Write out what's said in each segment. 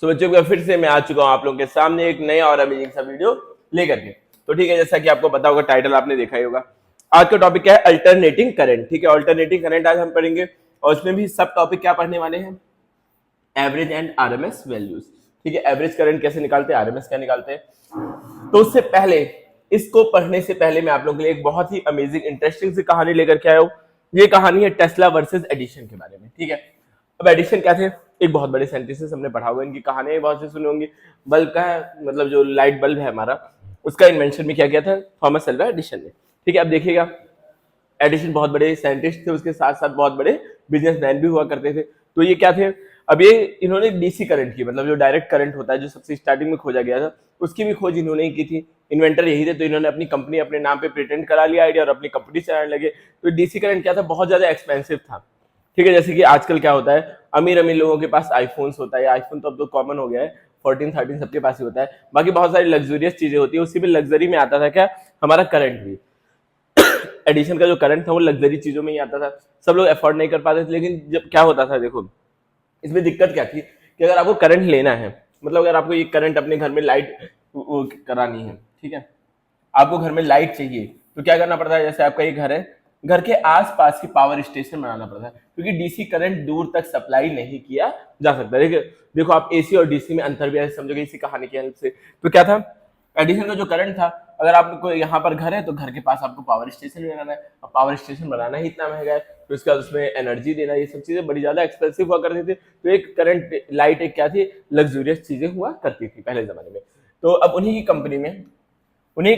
सो बच्चों का फिर से मैं आ चुका हूँ आप लोगों के सामने एक नया और अमेजिंग सा वीडियो लेकर के। तो ठीक है, जैसा कि आपको पता होगा, टाइटल आपने देखा ही होगा। आज का टॉपिक क्या है? Alternating current. ठीक है, अल्टरनेटिंग करंट आज हम पढ़ेंगे और उसमें भी सब टॉपिक क्या पढ़ने वाले हैं? Average and RMS values. ठीक है, एवरेज करंट कैसे निकालते हैं, आरएमएस क्या निकालते हैं। तो उससे पहले, इसको पढ़ने से पहले मैं आप लोगों के लिए एक बहुत ही अमेजिंग इंटरेस्टिंग सी कहानी लेकर के आया हूँ। ये कहानी है टेस्ला वर्सेस एडिशन के बारे में। ठीक है, अब एडिशन क्या थे? एक बहुत बड़े साइंटिस्ट, हमने पढ़ा होगा, इनकी कहानियां बहुत सी सुनी होंगी। बल्ब का है, मतलब जो लाइट बल्ब है हमारा, उसका इन्वेंशन भी क्या किया था? थॉमस अल्वा एडिशन ने। ठीक है, अब देखिएगा, एडिशन बहुत बड़े साइंटिस्ट थे, उसके साथ साथ बहुत बड़े बिजनेसमैन भी हुआ करते थे। तो ये क्या थे? अब ये इन्होंने डीसी करंट की, मतलब जो डायरेक्ट करंट होता है, जो सबसे स्टार्टिंग में खोजा गया था, उसकी भी खोज इन्होंने ही की थी। इन्वेंटर यही थे, तो इन्होंने अपनी कंपनी अपने नाम पे पेटेंट करा लिया आइडिया और अपनी कंपनी चलाने लगे। तो डीसी करंट क्या था? बहुत ज्यादा एक्सपेंसिव था। ठीक है, जैसे कि आजकल क्या होता है, अमीर अमीर लोगों के पास आईफोन्स होता है। आईफोन तो अब तो कॉमन हो गया है, 14 13 सबके पास ही होता है। बाकी बहुत सारी लग्जरियस चीजें होती है, उसी में लग्जरी में आता था क्या? हमारा करंट भी। एडिशन का जो करंट था वो लग्जरी चीजों में ही आता था, सब लोग अफोर्ड नहीं कर पाते थे। लेकिन जब क्या होता था, देखो इसमें दिक्कत क्या थी कि अगर आपको करंट लेना है, मतलब अगर आपको ये करंट अपने घर में लाइट करानी है, ठीक है, आपको घर में लाइट चाहिए, तो क्या करना पड़ता है? जैसे आपका ये घर है, घर के आसपास की पावर स्टेशन बनाना पड़ता है, क्योंकि डीसी करंट दूर तक सप्लाई नहीं किया जा सकता। देखो देखो, आप एसी और डीसी में अंतर भी ऐसे समझोगे इसी कहानी की हेल्प से। तो क्या था? एडिशन का जो करंट था, अगर आपको यहाँ पर घर है तो घर के पास आपको पावर स्टेशन बनाना है। अब पावर स्टेशन बनाना ही इतना महंगा है, तो इसके बाद उसमें एनर्जी देना, ये सब चीजें बड़ी ज्यादा एक्सपेंसिव हुआ करती थी। तो एक करंट लाइट एक क्या थी? लग्जूरियस चीजें हुआ करती थी पहले जमाने में। तो अब उन्हीं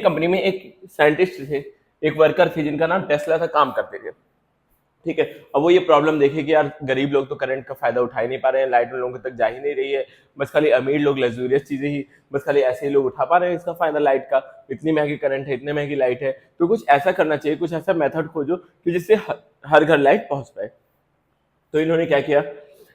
कंपनी में एक साइंटिस्ट थे, एक वर्कर थे, जिनका नाम टेस्ला था, काम करते थे। ठीक है, अब वो ये प्रॉब्लम देखे कि यार गरीब लोग तो करंट का फायदा उठा ही नहीं पा रहे हैं, लाइट उन लोगों तक जा ही नहीं रही है, बस खाली अमीर लोग लग्जूरियस चीजें ही, बस खाली ऐसे ही लोग उठा पा रहे हैं इसका फायदा लाइट का। इतनी महंगी करंट है, इतनी महंगी लाइट है, तो कुछ ऐसा करना चाहिए, कुछ ऐसा मेथड खोजो कि जिससे हर घर लाइट पहुंच पाए। तो इन्होंने क्या किया?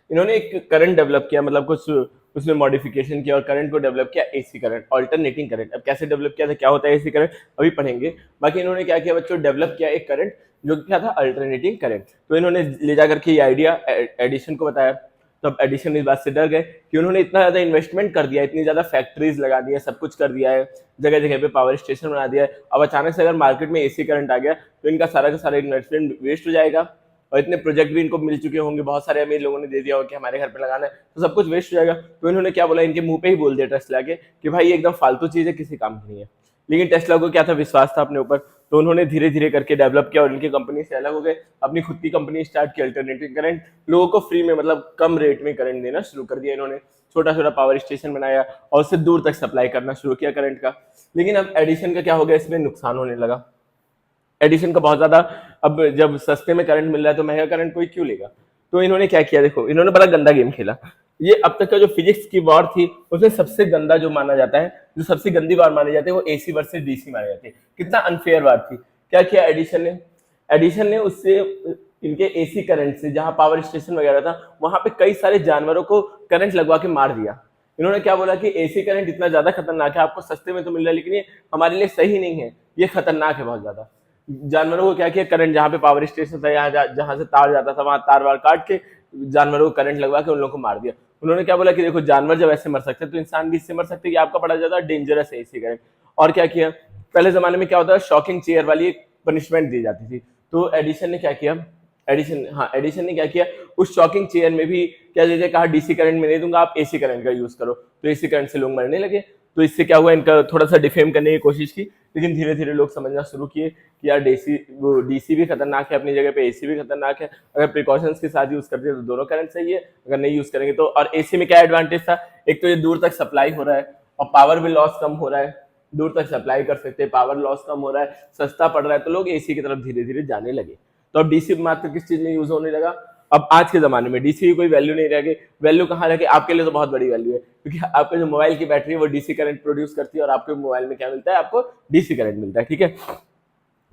इन्होंने एक करंट डेवलप किया, मतलब कुछ उसमें मॉडिफिकेशन किया और करंट को डेवलप किया, एसी करंट, अल्टरनेटिंग करंट। अब कैसे डेवलप किया था, क्या होता है एसी करंट, अभी पढ़ेंगे। बाकी इन्होंने क्या किया बच्चों? डेवलप किया एक करंट जो क्या था? Alternating current. तो इन्होंने ले जाकर के ये आइडिया एडिशन को बताया। तो अब एडिशन इस बात से डर गए कि उन्होंने इतना ज्यादा इन्वेस्टमेंट कर दिया, इतनी ज्यादा फैक्ट्रीज लगा दी है, सब कुछ कर दिया है, जगह जगह पे पावर स्टेशन बना दिया है। अब अचानक से अगर मार्केट में एसी करंट आ गया तो इनका सारा का सारा इन्वेस्टमेंट वेस्ट हो जाएगा, और इतने प्रोजेक्ट भी इनको मिल चुके होंगे, बहुत सारे अमीर लोगों ने दे दिया होगा कि हमारे घर पे लगाना है, तो सब कुछ वेस्ट हो जाएगा। तो इन्होंने क्या बोला? इनके मुंह पे ही बोल दिया टेस्ला के कि भाई ये एकदम फालतू चीज है, किसी काम की नहीं है। लेकिन टेस्ला को क्या था? विश्वास था अपने ऊपर। तो उन्होंने धीरे धीरे करके डेवलप किया और इनकी कंपनी से अलग हो गए, अपनी खुद की कंपनी स्टार्ट की, अल्टरनेटिव करंट। लोगों को फ्री में, मतलब कम रेट में करंट देना शुरू कर दिया इन्होंने। छोटा छोटा पावर स्टेशन बनाया और उससे दूर तक सप्लाई करना शुरू किया करंट का। लेकिन अब एडिशन का क्या हो गया? इसमें नुकसान होने लगा एडिशन का बहुत ज्यादा। अब जब सस्ते में करंट मिल रहा है तो महंगा करंट कोई क्यों लेगा? तो इन्होंने क्या किया? देखो, इन्होंने बड़ा गंदा गेम खेला। ये अब तक का जो फिजिक्स की वॉर थी, उसमें सबसे गंदा जो माना जाता है, जो सबसे गंदी वार मानी जाती है, वो एसी वर्सेस डीसी मानी जाती है। कितना अनफेयर वार थी। क्या किया एडिशन ने उससे इनके एसी करंट से, जहां पावर स्टेशन वगैरह था, वहां पे कई सारे जानवरों को करंट लगवा के मार दिया। इन्होंने क्या बोला कि एसी करंट इतना ज्यादा खतरनाक है, आपको सस्ते में तो मिल रहा है, लेकिन ये हमारे लिए सही नहीं है, ये खतरनाक है बहुत ज्यादा। जानवरों को क्या किया? करंट, जहां पे पावर स्टेशन था, यहाँ जहां से तार जाता था, वहां तार वार काट के जानवरों को करंट लगवा के उन लोगों को मार दिया। उन्होंने क्या बोला कि देखो, जानवर जब ऐसे मर सकते हैं तो इंसान भी इससे मर सकते हैं, कि आपका बड़ा ज्यादा डेंजरस है एसी करंट। और क्या किया? पहले जमाने में क्या होता है, शॉकिंग चेयर वाली एक पनिशमेंट दी जाती थी। तो एडिशन ने क्या किया? एडिशन ने क्या किया? उस शॉकिंग चेयर में भी क्या जैसे कहा, डीसी करंट में नहीं दूंगा, आप एसी करंट का यूज करो। तो एसी करंट से लोग मरने लगे। तो इससे क्या हुआ? इनका थोड़ा सा डिफेम करने की कोशिश की, लेकिन धीरे धीरे लोग समझना शुरू किए कि यार डीसी भी खतरनाक है अपनी जगह पे, एसी भी खतरनाक है। अगर प्रिकॉशंस के साथ यूज करते हैं तो दोनों करंट सही है, अगर नहीं यूज करेंगे तो। और एसी में क्या एडवांटेज था? एक तो ये दूर तक सप्लाई हो रहा है और पावर भी लॉस कम हो रहा है, दूर तक सप्लाई कर सकते हैं, पावर लॉस कम हो रहा है, सस्ता पड़ रहा है, तो लोग एसी की तरफ धीरे धीरे जाने लगे। तो अब डीसी मात्र किस चीज में यूज होने लगा? अब आज के जमाने में डीसी की कोई वैल्यू नहीं रह गई। वैल्यू कहाँ रह गई? आपके लिए तो बहुत बड़ी वैल्यू है, क्योंकि आपके जो मोबाइल की बैटरी है वो डीसी करंट प्रोड्यूस करती है, और आपके मोबाइल में क्या मिलता है? आपको डीसी करंट मिलता है। ठीक है,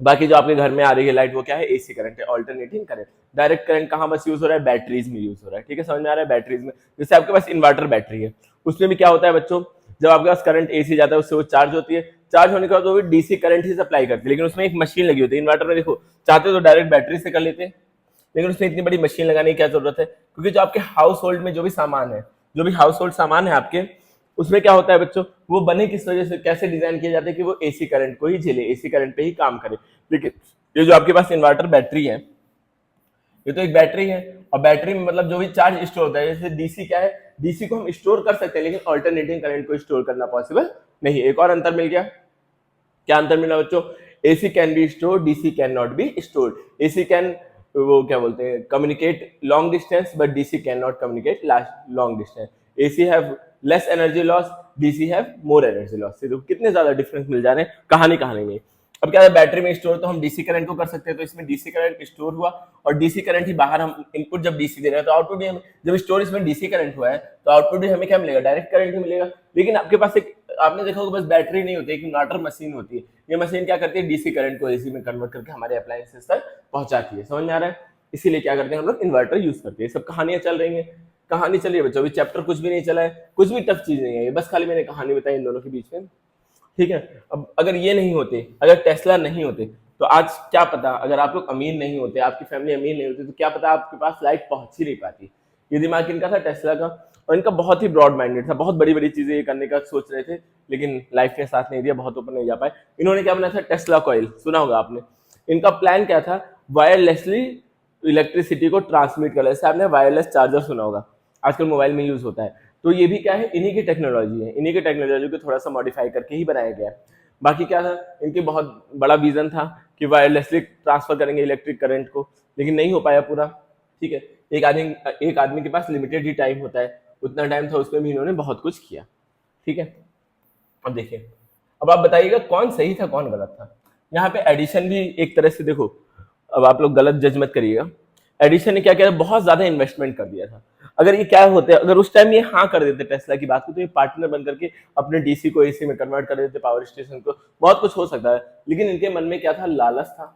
बाकी जो आपके घर में आ रही है लाइट, वो क्या है? एसी करंट है, अल्टरनेटिंग करंट। डायरेक्ट करंट कहाँ बस यूज हो रहा है? बैटरीज में यूज हो रहा है। ठीक है, समझ में आ रहा है? बैटरीज में, जैसे आपके पास इन्वर्टर बैटरी है, उसमें भी क्या होता है बच्चों? जब आपके पास करंट एसी जाता है, उससे वो चार्ज होती है, चार्ज होने के बाद वो डीसी करंट ही सप्लाई करती है, लेकिन उसमें एक मशीन लगी होती है। इन्वर्टर में देखो, चाहते तो डायरेक्ट बैटरी से कर लेते हैं, लेकिन उसमें इतनी बड़ी मशीन लगाने की क्या जरूरत है? क्योंकि जो आपके हाउस होल्ड में जो भी सामान है, जो भी हाउस होल्ड सामान है आपके, उसमें क्या होता है बच्चों, वो बने किस वजह से, कैसे डिजाइन किए जाते हैं कि वो एसी करंट को ही झेले, एसी करंट पे ही काम करे। लेकिन ये जो आपके पास इन्वर्टर बैटरी है, ये तो एक बैटरी है, और बैटरी में मतलब जो भी चार्ज स्टोर होता है, जैसे डीसी क्या है, डीसी को हम स्टोर कर सकते हैं, लेकिन अल्टरनेटिंग करंट को स्टोर करना पॉसिबल नहीं। एक और अंतर मिल गया, क्या अंतर मिला बच्चों, AC can be store, DC can not be stored. AC can, वो क्या बोलते हैं, communicate long distance, but DC can not communicate long distance. AC have less energy loss, DC have more energy loss. तो कितने ज्यादा difference मिल जा रहे हैं कहानी में। अब क्या है, बैटरी में स्टोर तो हम डीसी करंट को कर सकते हैं, तो इसमें डीसी करंट स्टोर हुआ, और डीसी करंट ही बाहर हम इनपुट जब डीसी दे रहे हैं तो आउटपुट भी हमें, जब स्टोर इसमें डीसी करंट हुआ है तो आउटपुट भी हमें क्या मिलेगा, डायरेक्ट करंट ही मिलेगा। लेकिन आपके पास एक, आपने देखा होगा, बस बैटरी नहीं होती, एक इन्वर्टर मशीन होती है। ये मशीन क्या करती है, डीसी करंट को एसी में कन्वर्ट करके हमारे अप्लायंसेस तक पहुंचाती है। समझ में आ रहा है? इसीलिए क्या करते हैं हम लोग, इन्वर्टर यूज करते हैं। सब कहानियां चल रही है, कहानी चल रही है बच्चों, अभी चैप्टर कुछ भी नहीं चला है, कुछ भी टफ चीज नहीं है, बस खाली मैंने कहानी बताई इन दोनों के बीच में, ठीक है। अब अगर ये नहीं होते, अगर टेस्ला नहीं होते, तो आज क्या पता, अगर आप लोग अमीर नहीं होते, आपकी फैमिली अमीर नहीं होती, तो क्या पता आपके पास लाइट पहुंच ही नहीं पाती। ये दिमाग इनका था, टेस्ला का, और इनका बहुत ही ब्रॉड माइंडेड था, बहुत बड़ी बड़ी चीजें ये करने का सोच रहे थे, लेकिन लाइफ ने साथ नहीं दिया, बहुत ऊपर नहीं जा पाए। इन्होंने क्या बनाया था, टेस्ला कॉइल, सुना होगा आपने। इनका प्लान क्या था, वायरलेसली इलेक्ट्रिसिटी को ट्रांसमिट करना, जैसे आपने वायरलेस चार्जर सुना होगा, आजकल मोबाइल में यूज होता है, तो ये भी क्या है, इन्हीं की टेक्नोलॉजी है, इन्हीं की टेक्नोलॉजी को थोड़ा सा मॉडिफाई करके ही बनाया गया है। बाकी क्या था, इनकी बहुत बड़ा विजन था कि वायरलेसली ट्रांसफर करेंगे इलेक्ट्रिक करंट को, लेकिन नहीं हो पाया पूरा, ठीक है। एक आदमी के पास लिमिटेड ही टाइम होता है, उतना टाइम था, उसमें भी इन्होंने बहुत कुछ किया, ठीक है। अब देखिए, अब आप बताइएगा कौन सही था कौन गलत था। यहाँ पे एडिशन भी एक तरह से, देखो अब आप लोग गलत जज मत करिएगा, एडिशन ने क्या किया, बहुत ज्यादा इन्वेस्टमेंट कर दिया था। अगर ये क्या होते, अगर उस टाइम ये हाँ कर देते टेस्ला की बात को, तो ये पार्टनर बन करके अपने डीसी को एसी में कन्वर्ट कर देते, पावर स्टेशन को, बहुत कुछ हो सकता है। लेकिन इनके मन में क्या था, लालच था।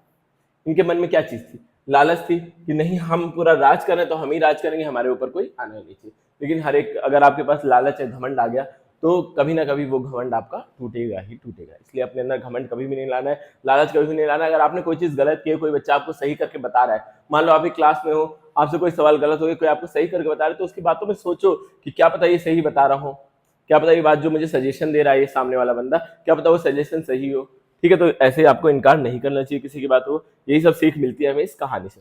इनके मन में क्या चीज थी, लालच थी कि नहीं, हम पूरा राज करें तो हम ही राज करेंगे, हमारे ऊपर कोई आना नहीं चाहिए। लेकिन हर एक, अगर आपके पास लालच है, घमंड आ गया, तो कभी ना कभी वो घमंड आपका टूटेगा ही टूटेगा। इसलिए अपने अंदर घमंड कभी भी नहीं लाना है, लालच कभी भी नहीं लाना है। अगर आपने कोई चीज गलत की है, कोई बच्चा आपको सही करके बता रहा है, मान लो आप एक क्लास में हो, आपसे कोई सवाल गलत हो गया, कोई आपको सही करके बता रहा है, तो उसकी बातों में सोचो कि क्या पता ये सही बता रहा हो, क्या पता ये बात जो मुझे सजेशन दे रहा है ये सामने वाला बंदा, क्या पता वो सजेशन सही हो, ठीक है। तो ऐसे आपको इनकार नहीं करना चाहिए किसी की बात को। यही सब सीख मिलती है हमें इस कहानी से।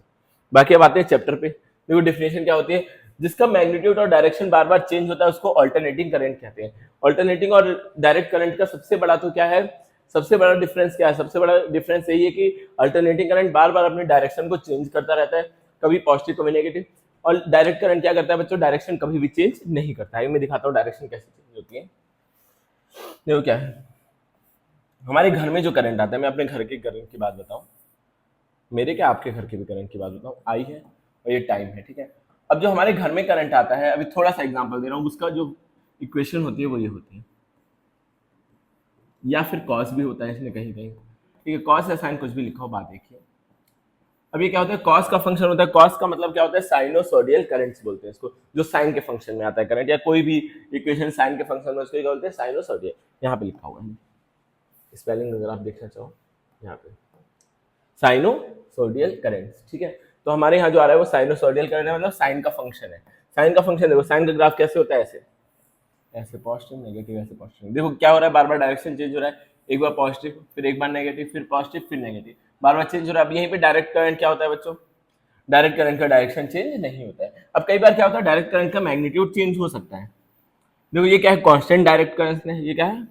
बाकी अब आते हैं चैप्टर पे। देखो डिफिनेशन क्या होती है, जिसका मैग्नीट्यूड और डायरेक्शन बार बार चेंज होता है उसको अल्टरनेटिंग करंट कहते हैं। अल्टरनेटिंग और डायरेक्ट करंट का सबसे बड़ा तो क्या है, सबसे बड़ा डिफरेंस क्या है, सबसे बड़ा डिफरेंस यही है कि अल्टरनेटिंग करंट बार बार अपने डायरेक्शन को चेंज करता रहता है, कभी पॉजिटिव कभी नेगेटिव। और डायरेक्ट करंट क्या करता है बच्चों, डायरेक्शन कभी भी चेंज नहीं करता है। मैं दिखाता हूँ डायरेक्शन कैसे चेंज होती है। देखो क्या है, हमारे घर में जो करंट आता है, मैं अपने घर के करंट की बात बताऊं, मेरे क्या आपके घर के भी करंट की बात बताऊं, आई है और ये टाइम है, ठीक है। अब जो हमारे घर में करंट आता है, अभी थोड़ा सा एग्जांपल दे रहा हूं, उसका जो इक्वेशन होती है वो ये होती है, या फिर कॉस भी होता है इसमें कहीं कहीं, ठीक है। कॉस या साइन कुछ भी लिखा हो, बात देखिए। अब ये क्या होता है, कॉस का फंक्शन होता है, कॉस का मतलब क्या होता है, साइनोसोडियल करंट्स बोलते हैं इसको, जो साइन के फंक्शन में आता है करंट, या कोई भी इक्वेशन साइन के फंक्शन में, उसको क्या बोलते हैं, साइनोसोडियल। यहाँ पे लिखा हुआ है, स्पेलिंग अगर आप देखना चाहो, यहाँ पे साइनोसोडियल करंट्स, ठीक है। तो हमारे यहाँ जो आ रहा है वो साइनोसोडियल करंट है, मतलब साइन का फंक्शन है। साइन का फंक्शन देखो, साइन का ग्राफ कैसे होता है, ऐसे ऐसे पॉजिटिव नेगेटिव, ऐसे पॉजिटिव। देखो क्या हो रहा है, बार बार डायरेक्शन चेंज हो रहा है, एक बार पॉजिटिव, फिर एक बार नेगेटिव, फिर पॉजिटिव, फिर नेगेटिव, बार बार चेंज हो रहा है। अब यहीं पे डायरेक्ट करंट क्या होता है बच्चों, डायरेक्ट करंट का डायरेक्शन चेंज नहीं होता है। अब कई बार क्या होता है, डायरेक्ट करंट का मैग्नीट्यूड चेंज हो सकता है। देखो ये क्या है, कांस्टेंट डायरेक्ट करंट है, ये क्या है,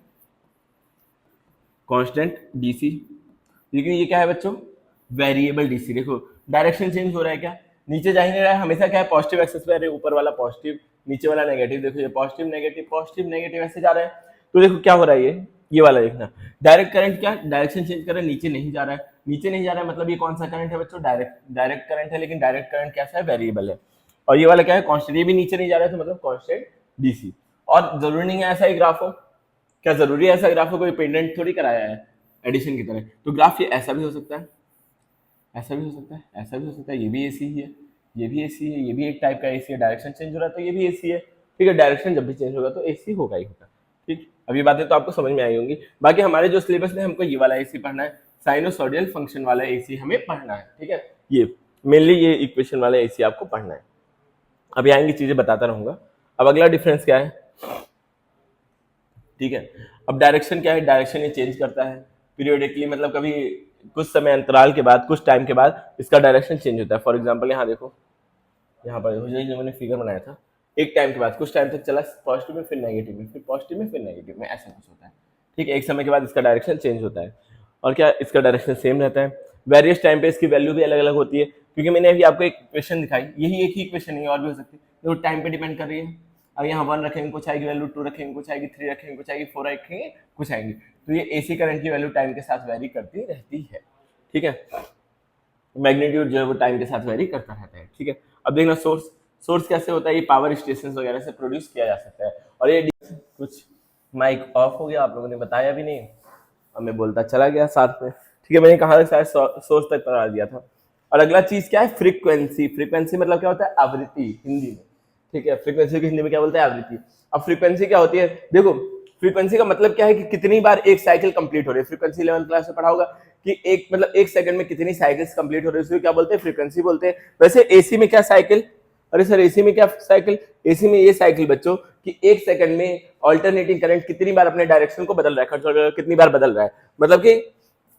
कांस्टेंट डीसी। लेकिन ये क्या है बच्चों, वेरिएबल डीसी। देखो डायरेक्शन चेंज हो रहा है, क्या नीचे जा ही नहीं रहा है, हमेशा क्या है, पॉजिटिव एक्सेस पे, ऊपर वाला पॉजिटिव, नीचे वाला नेगेटिव। देखो ये पॉजिटिव नेगेटिव ऐसे जा रहा है। तो देखो क्या हो रहा है, ये वाला देखना, डायरेक्ट करंट क्या डायरेक्शन चेंज कर रहा है, नीचे नहीं जा रहा है, नीचे नहीं जा रहा है, मतलब ये कौन सा करंट है बच्चों, डायरेक्ट करंट है। लेकिन डायरेक्ट करंट कैसा है, वेरिएबल है। और ये वाला क्या है, कांस्टेंट, ये भी नीचे नहीं जा रहा है, तो मतलब कांस्टेंट डीसी। और जरूरी नहीं है ऐसा ही ग्राफ हो, क्या जरूरी है ऐसा ग्राफ हो, कोई पेंडेंट थोड़ी कराया है एडिशन की तरह। तो ग्राफ ये ऐसा भी हो सकता है, ऐसा भी हो सकता है, ऐसा भी हो सकता है, ये भी एसी ही है, ये भी एसी है, ये भी एक टाइप का एसी है। डायरेक्शन चेंज हो रहा है तो ये भी एसी है, ठीक है। डायरेक्शन जब भी चेंज होगा तो एसी होगा ही होगा, ठीक। अब ये बातें तो आपको समझ में आई होंगी। बाकी हमारे जो सिलेबस में हमको ये वाला एसी पढ़ना है, साइनोसोडियल फंक्शन वाला एसी हमें पढ़ना है, ठीक है। ये मेनली ये इक्वेशन वाला एसी आपको पढ़ना है। अभी आएंगी चीजें बताता रहूंगा। अब अगला डिफरेंस क्या है, ठीक है। अब डायरेक्शन क्या है, डायरेक्शन ये चेंज करता है पीरियोडिकली, मतलब कभी कुछ समय अंतराल के बाद, कुछ टाइम के बाद इसका डायरेक्शन चेंज होता है। फॉर एग्जांपल यहाँ देखो, यहाँ पर जो मैंने फिगर बनाया था, एक टाइम के बाद कुछ टाइम तक चला पॉजिटिव में, फिर नेगेटिव में, फिर पॉजिटिव में, फिर नेगेटिव में, ऐसा कुछ होता है, ठीक है। एक समय के बाद इसका डायरेक्शन चेंज होता है, और क्या इसका डायरेक्शन सेम रहता है। वेरियस टाइम पे इसकी वैल्यू भी अलग अलग होती है, क्योंकि मैंने अभी आपको एक इक्वेशन दिखाई, यही एक ही इक्वेशन नहीं, और भी हो सकती है, जो टाइम पे डिपेंड कर रही है। अब यहाँ 1 रखेंगे कुछ आएगी वैल्यू, 2 रखेंगे कुछ आएगी, 3 रखेंगे कुछ आएगी, 4 रखेंगे कुछ आएंगी। तो ये एसी करंट की वैल्यू टाइम के साथ वैरी करती रहती है, ठीक है। मैग्नीट्यूड जो है वो टाइम के साथ वेरी करता रहता है, ठीक है। अब देखना सोर्स कैसे होता है, ये पावर स्टेशन वगैरह से प्रोड्यूस किया जा सकता है। और ये कुछ माइक ऑफ हो गया, आप लोगों ने बताया भी नहीं, अब मैं बोलता चला गया साथ में, ठीक है। मैंने कहा शायद सोर्स तक पढ़ा दिया था। और अगला चीज क्या है, फ्रीक्वेंसी। फ्रीक्वेंसी मतलब क्या होता है, आवृत्ति हिंदी में, ठीक है। फ्रीक्वेंसी को हिंदी में क्या बोलते हैं, आवृत्ति। अब फ्रीक्वेंसी क्या होती है, देखो फ्रीक्वेंसी का मतलब क्या है कि कितनी बार एक साइकिल कंप्लीट हो रही है। फ्रीक्वेंसी 11th क्लास में पढ़ा होगा कि एक मतलब एक सेकंड में कितनी साइकिल्स कंप्लीट हो रही है, उसको क्या बोलते हैं, फ्रीक्वेंसी बोलते हैं। वैसे एसी में क्या साइकिल, अरे सर एसी में क्या साइकिल, एसी में ये साइकिल बच्चों कि एक सेकंड में ऑल्टरनेटिंग करंट कितनी बार अपने डायरेक्शन को बदल रहा है, कितनी बार बदल रहा है, मतलब कि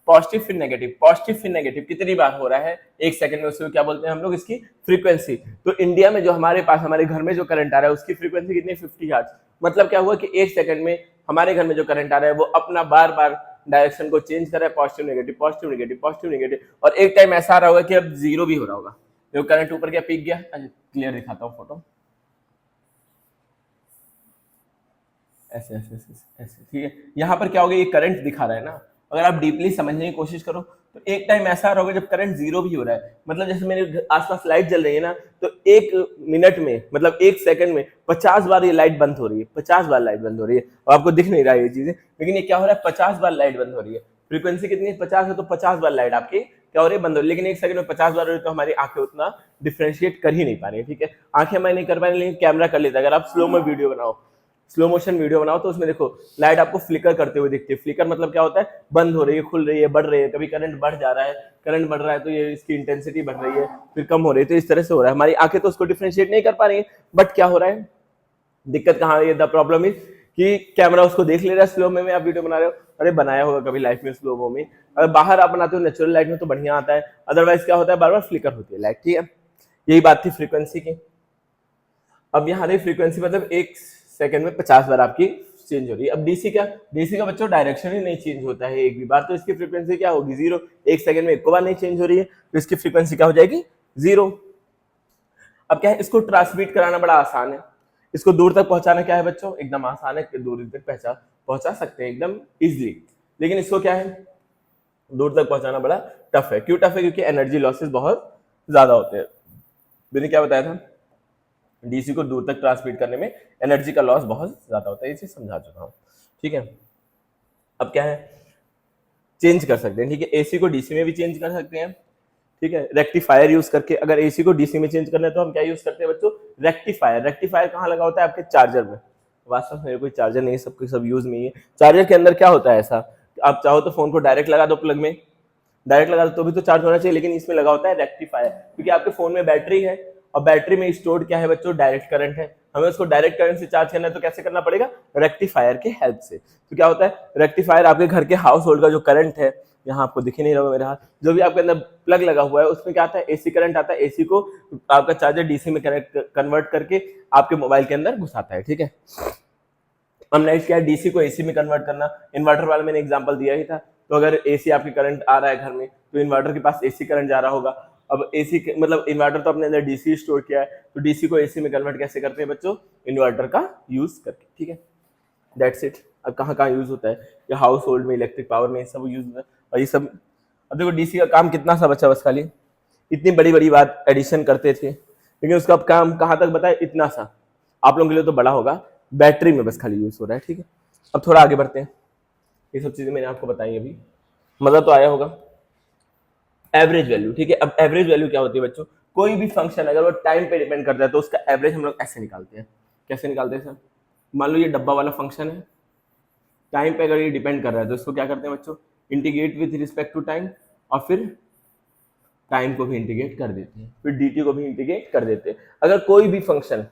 पॉजिटिव फिर नेगेटिव, पॉजिटिव फिर नेगेटिव कितनी बार हो रहा है एक सेकंड में, उसको क्या बोलते हैं हम लोग, इसकी फ्रीक्वेंसी। तो इंडिया में जो हमारे पास हमारे घर में जो करंट आ रहा है उसकी फ्रीक्वेंसी कितनी, 50 हर्ट्ज। मतलब क्या हुआ कि एक सेकंड में हमारे घर में जो करंट आ रहा है वो अपना बार बार डायरेक्शन को चेंज कर रहा है, positive negative, positive negative, positive negative. और एक टाइम ऐसा आ रहा होगा कि अब जीरो भी हो रहा होगा, जो करंट ऊपर गया पीक गया। अच्छा क्लियर दिखाता हूँ फोटो, ऐसे ऐसे ऐसे ऐसे, ठीक है। यहाँ पर क्या होगा, ये करंट दिखा रहा है ना, अगर आप डीपली समझने की कोशिश करो तो एक टाइम ऐसा आ रहा होगा जब करंट जीरो भी हो रहा है। मतलब जैसे मेरे आसपास लाइट जल रही है ना, तो एक मिनट में मतलब एक सेकंड में 50 बार ये लाइट बंद हो रही है, 50 बार लाइट बंद हो रही है, और आपको दिख नहीं रहा है ये चीजें, लेकिन ये क्या हो रहा है, 50 बार लाइट बंद हो रही है। फ्रीक्वेंसी कितनी है, 50 है, तो 50 बार लाइट आपकी क्या हो रही है, बंद हो रही है। लेकिन एक सेकंड में 50 बार हो रही है, तो हमारी आंखें उतना डिफ्रेंशिएट कर ही नहीं पा रही है, ठीक है। आंखें हमारी नहीं कर पा रही, लेकिन कैमरा कर लेता है। अगर आप स्लो में वीडियो बनाओ, स्लो मोशन वीडियो बनाओ, तो उसमें देखो लाइट आपको फ्लिकर करते हुए दिखती है। फ्लिकर मतलब क्या होता है, बंद हो रही है, खुल रही है, बढ़ रही है, कभी करंट बढ़ जा रहा है, करंट बढ़ रहा है तो ये इसकी इंटेंसिटी बढ़ रही है, फिर कम हो रही है, तो इस तरह से हो रहा है। हमारी आंखें तो उसको डिफरेंशिएट नहीं कर पा रही है, बट क्या हो रहा है, दिक्कत कहाँ है, द प्रॉब्लम इज कि कैमरा उसको देख ले रहा है स्लो में आप वीडियो बना रहे हो, अरे बनाया होगा कभी लाइफ में स्लो में, अगर बाहर आप बनाते हो नेचुरल लाइट में तो बढ़िया आता है, अदरवाइज क्या होता है, बार बार फ्लिकर होती है लाइट, ठीक है। यही बात थी फ्रीक्वेंसी की। अब यहाँ देखिए फ्रीक्वेंसी मतलब एक सेकंड में 50 बार आपकी चेंज हो रही है। अब डीसी क्या, डीसी का बच्चों डायरेक्शन ही नहीं चेंज होता है एक भी बार, तो इसकी फ्रीक्वेंसी क्या होगी, जीरो। एक सेकंड में एक बार नहीं चेंज हो रही है, तो इसकी फ्रीक्वेंसी क्या हो जाएगी, जीरो। अब क्या है, इसको ट्रांसमिट कराना बड़ा आसान है, इसको दूर तक पहुंचाना क्या है बच्चों, एकदम आसान है, दूर तक पहुंचा सकते हैं एकदम इजिली। लेकिन इसको क्या है, दूर तक पहुंचाना बड़ा टफ है। क्यों टफ है, क्योंकि एनर्जी लॉसेस बहुत ज्यादा होते हैं। मैंने क्या बताया था, डीसी को दूर तक ट्रांसमिट करने में एनर्जी का लॉस बहुत ज्यादा होता है, ये चीज समझा चुका हूँ, ठीक है। अब क्या है, चेंज कर सकते हैं, ठीक है। एसी को डीसी में भी चेंज कर सकते हैं, ठीक है, रेक्टिफायर यूज करके। अगर एसी को डीसी में चेंज करना है तो हम क्या यूज करते हैं बच्चों, रेक्टिफायर। रेक्टिफायर कहाँ लगा होता है, आपके चार्जर में। वास्तव में कोई चार्जर नहीं है, सबके सब यूज में ही है। चार्जर के अंदर क्या होता है ऐसा, आप चाहो तो फोन को डायरेक्ट लगा दो प्लग में, डायरेक्ट लगा दो तो भी तो चार्ज होना चाहिए, लेकिन इसमें लगा होता है रेक्टिफायर, क्योंकि आपके फोन में बैटरी है और बैटरी में स्टोर्ड क्या है बच्चों, डायरेक्ट करंट है। हमें उसको डायरेक्ट करंट से चार्ज करना है तो कैसे करना पड़ेगा, रेक्टिफायर के हेल्प से। तो क्या होता है, रेक्टिफायर आपके घर के हाउस होल्ड का जो करंट है, यहाँ आपको दिख ही नहीं रहा मेरा हाथ, जो भी आपके अंदर प्लग लगा हुआ है उसमें क्या आता है, एसी करंट आता है। एसी को आपका चार्जर डीसी में कन्वर्ट करके आपके मोबाइल के अंदर घुसाता है, ठीक है। अब नेक्स्ट क्या है, डीसी को एसी में कन्वर्ट करना। इन्वर्टर वाला मैंने एग्जांपल दिया ही था। तो अगर एसी आपकी करंट आ रहा है घर में, तो इन्वर्टर के पास एसी करंट जा रहा होगा। अब एसी मतलब इन्वर्टर तो अपने अंदर डीसी स्टोर किया है, तो डीसी को एसी में कन्वर्ट कैसे करते हैं बच्चों, इन्वर्टर का यूज करके, ठीक है। That's it. अब कहाँ कहाँ यूज होता है, या हाउस होल्ड में, इलेक्ट्रिक पावर में, सब यूज होता है। और ये सब, अब देखो डीसी का काम कितना सा बचा, बस खाली इतनी बड़ी बड़ी बात एडिशन करते थे, लेकिन उसका काम कहाँ तक बताए, इतना सा। आप लोगों के लिए तो बड़ा होगा, बैटरी में बस खाली यूज हो रहा है, ठीक है। अब थोड़ा आगे बढ़ते हैं, ये सब चीजें मैंने आपको बताई अभी, मजा तो आया होगा। एवरेज वैल्यू, ठीक है। अब एवरेज वैल्यू क्या होती है बच्चों, कोई भी फंक्शन अगर वो टाइम पे डिपेंड करता है तो उसका एवरेज हम लोग ऐसे निकालते हैं। कैसे निकालते हैं सर, मान लो ये डब्बा वाला फंक्शन है, टाइम पे अगर ये डिपेंड कर रहा है तो इसको क्या करते हैं बच्चों, integrate with respect to time, और फिर टाइम को भी इंटीग्रेट कर देते हैं, फिर dt को भी इंटीग्रेट कर देते हैं। अगर कोई भी function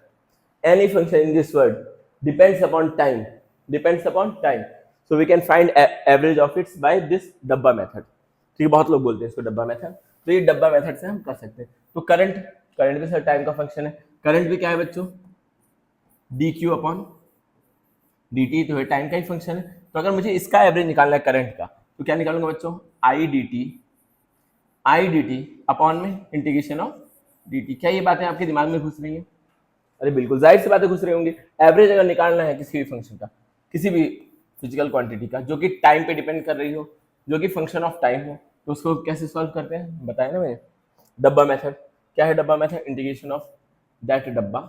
any function in this world depends upon time, so we can find average of its by this डब्बा मेथड। ठीक है, बहुत लोग बोलते हैं इसको डब्बा मेथड, तो ये डब्बा मेथड से हम कर सकते हैं। तो करंट भी सर टाइम का फंक्शन है, करंट भी क्या है बच्चों, D Q upon D T, तो ये टाइम का ही फंक्शन है। तो अगर मुझे इसका एवरेज निकालना है करंट का, तो क्या निकालूंगा बच्चों, आई डी टी अपॉन में इंटीग्रेशन ऑफ डी टी। क्या ये बातें आपके दिमाग में घुस रही हैं? अरे बिल्कुल, जाहिर सी बातें घुस रही होंगी। एवरेज अगर निकालना है किसी भी फंक्शन का, किसी भी फिजिकल क्वांटिटी का, जो कि टाइम पे डिपेंड कर रही हो, जो कि फंक्शन ऑफ टाइम हो, तो उसको कैसे सॉल्व करते हैं बताया ना मैंने, डब्बा मेथड। क्या है डब्बा मेथड? इंटीग्रेशन ऑफ दैट डब्बा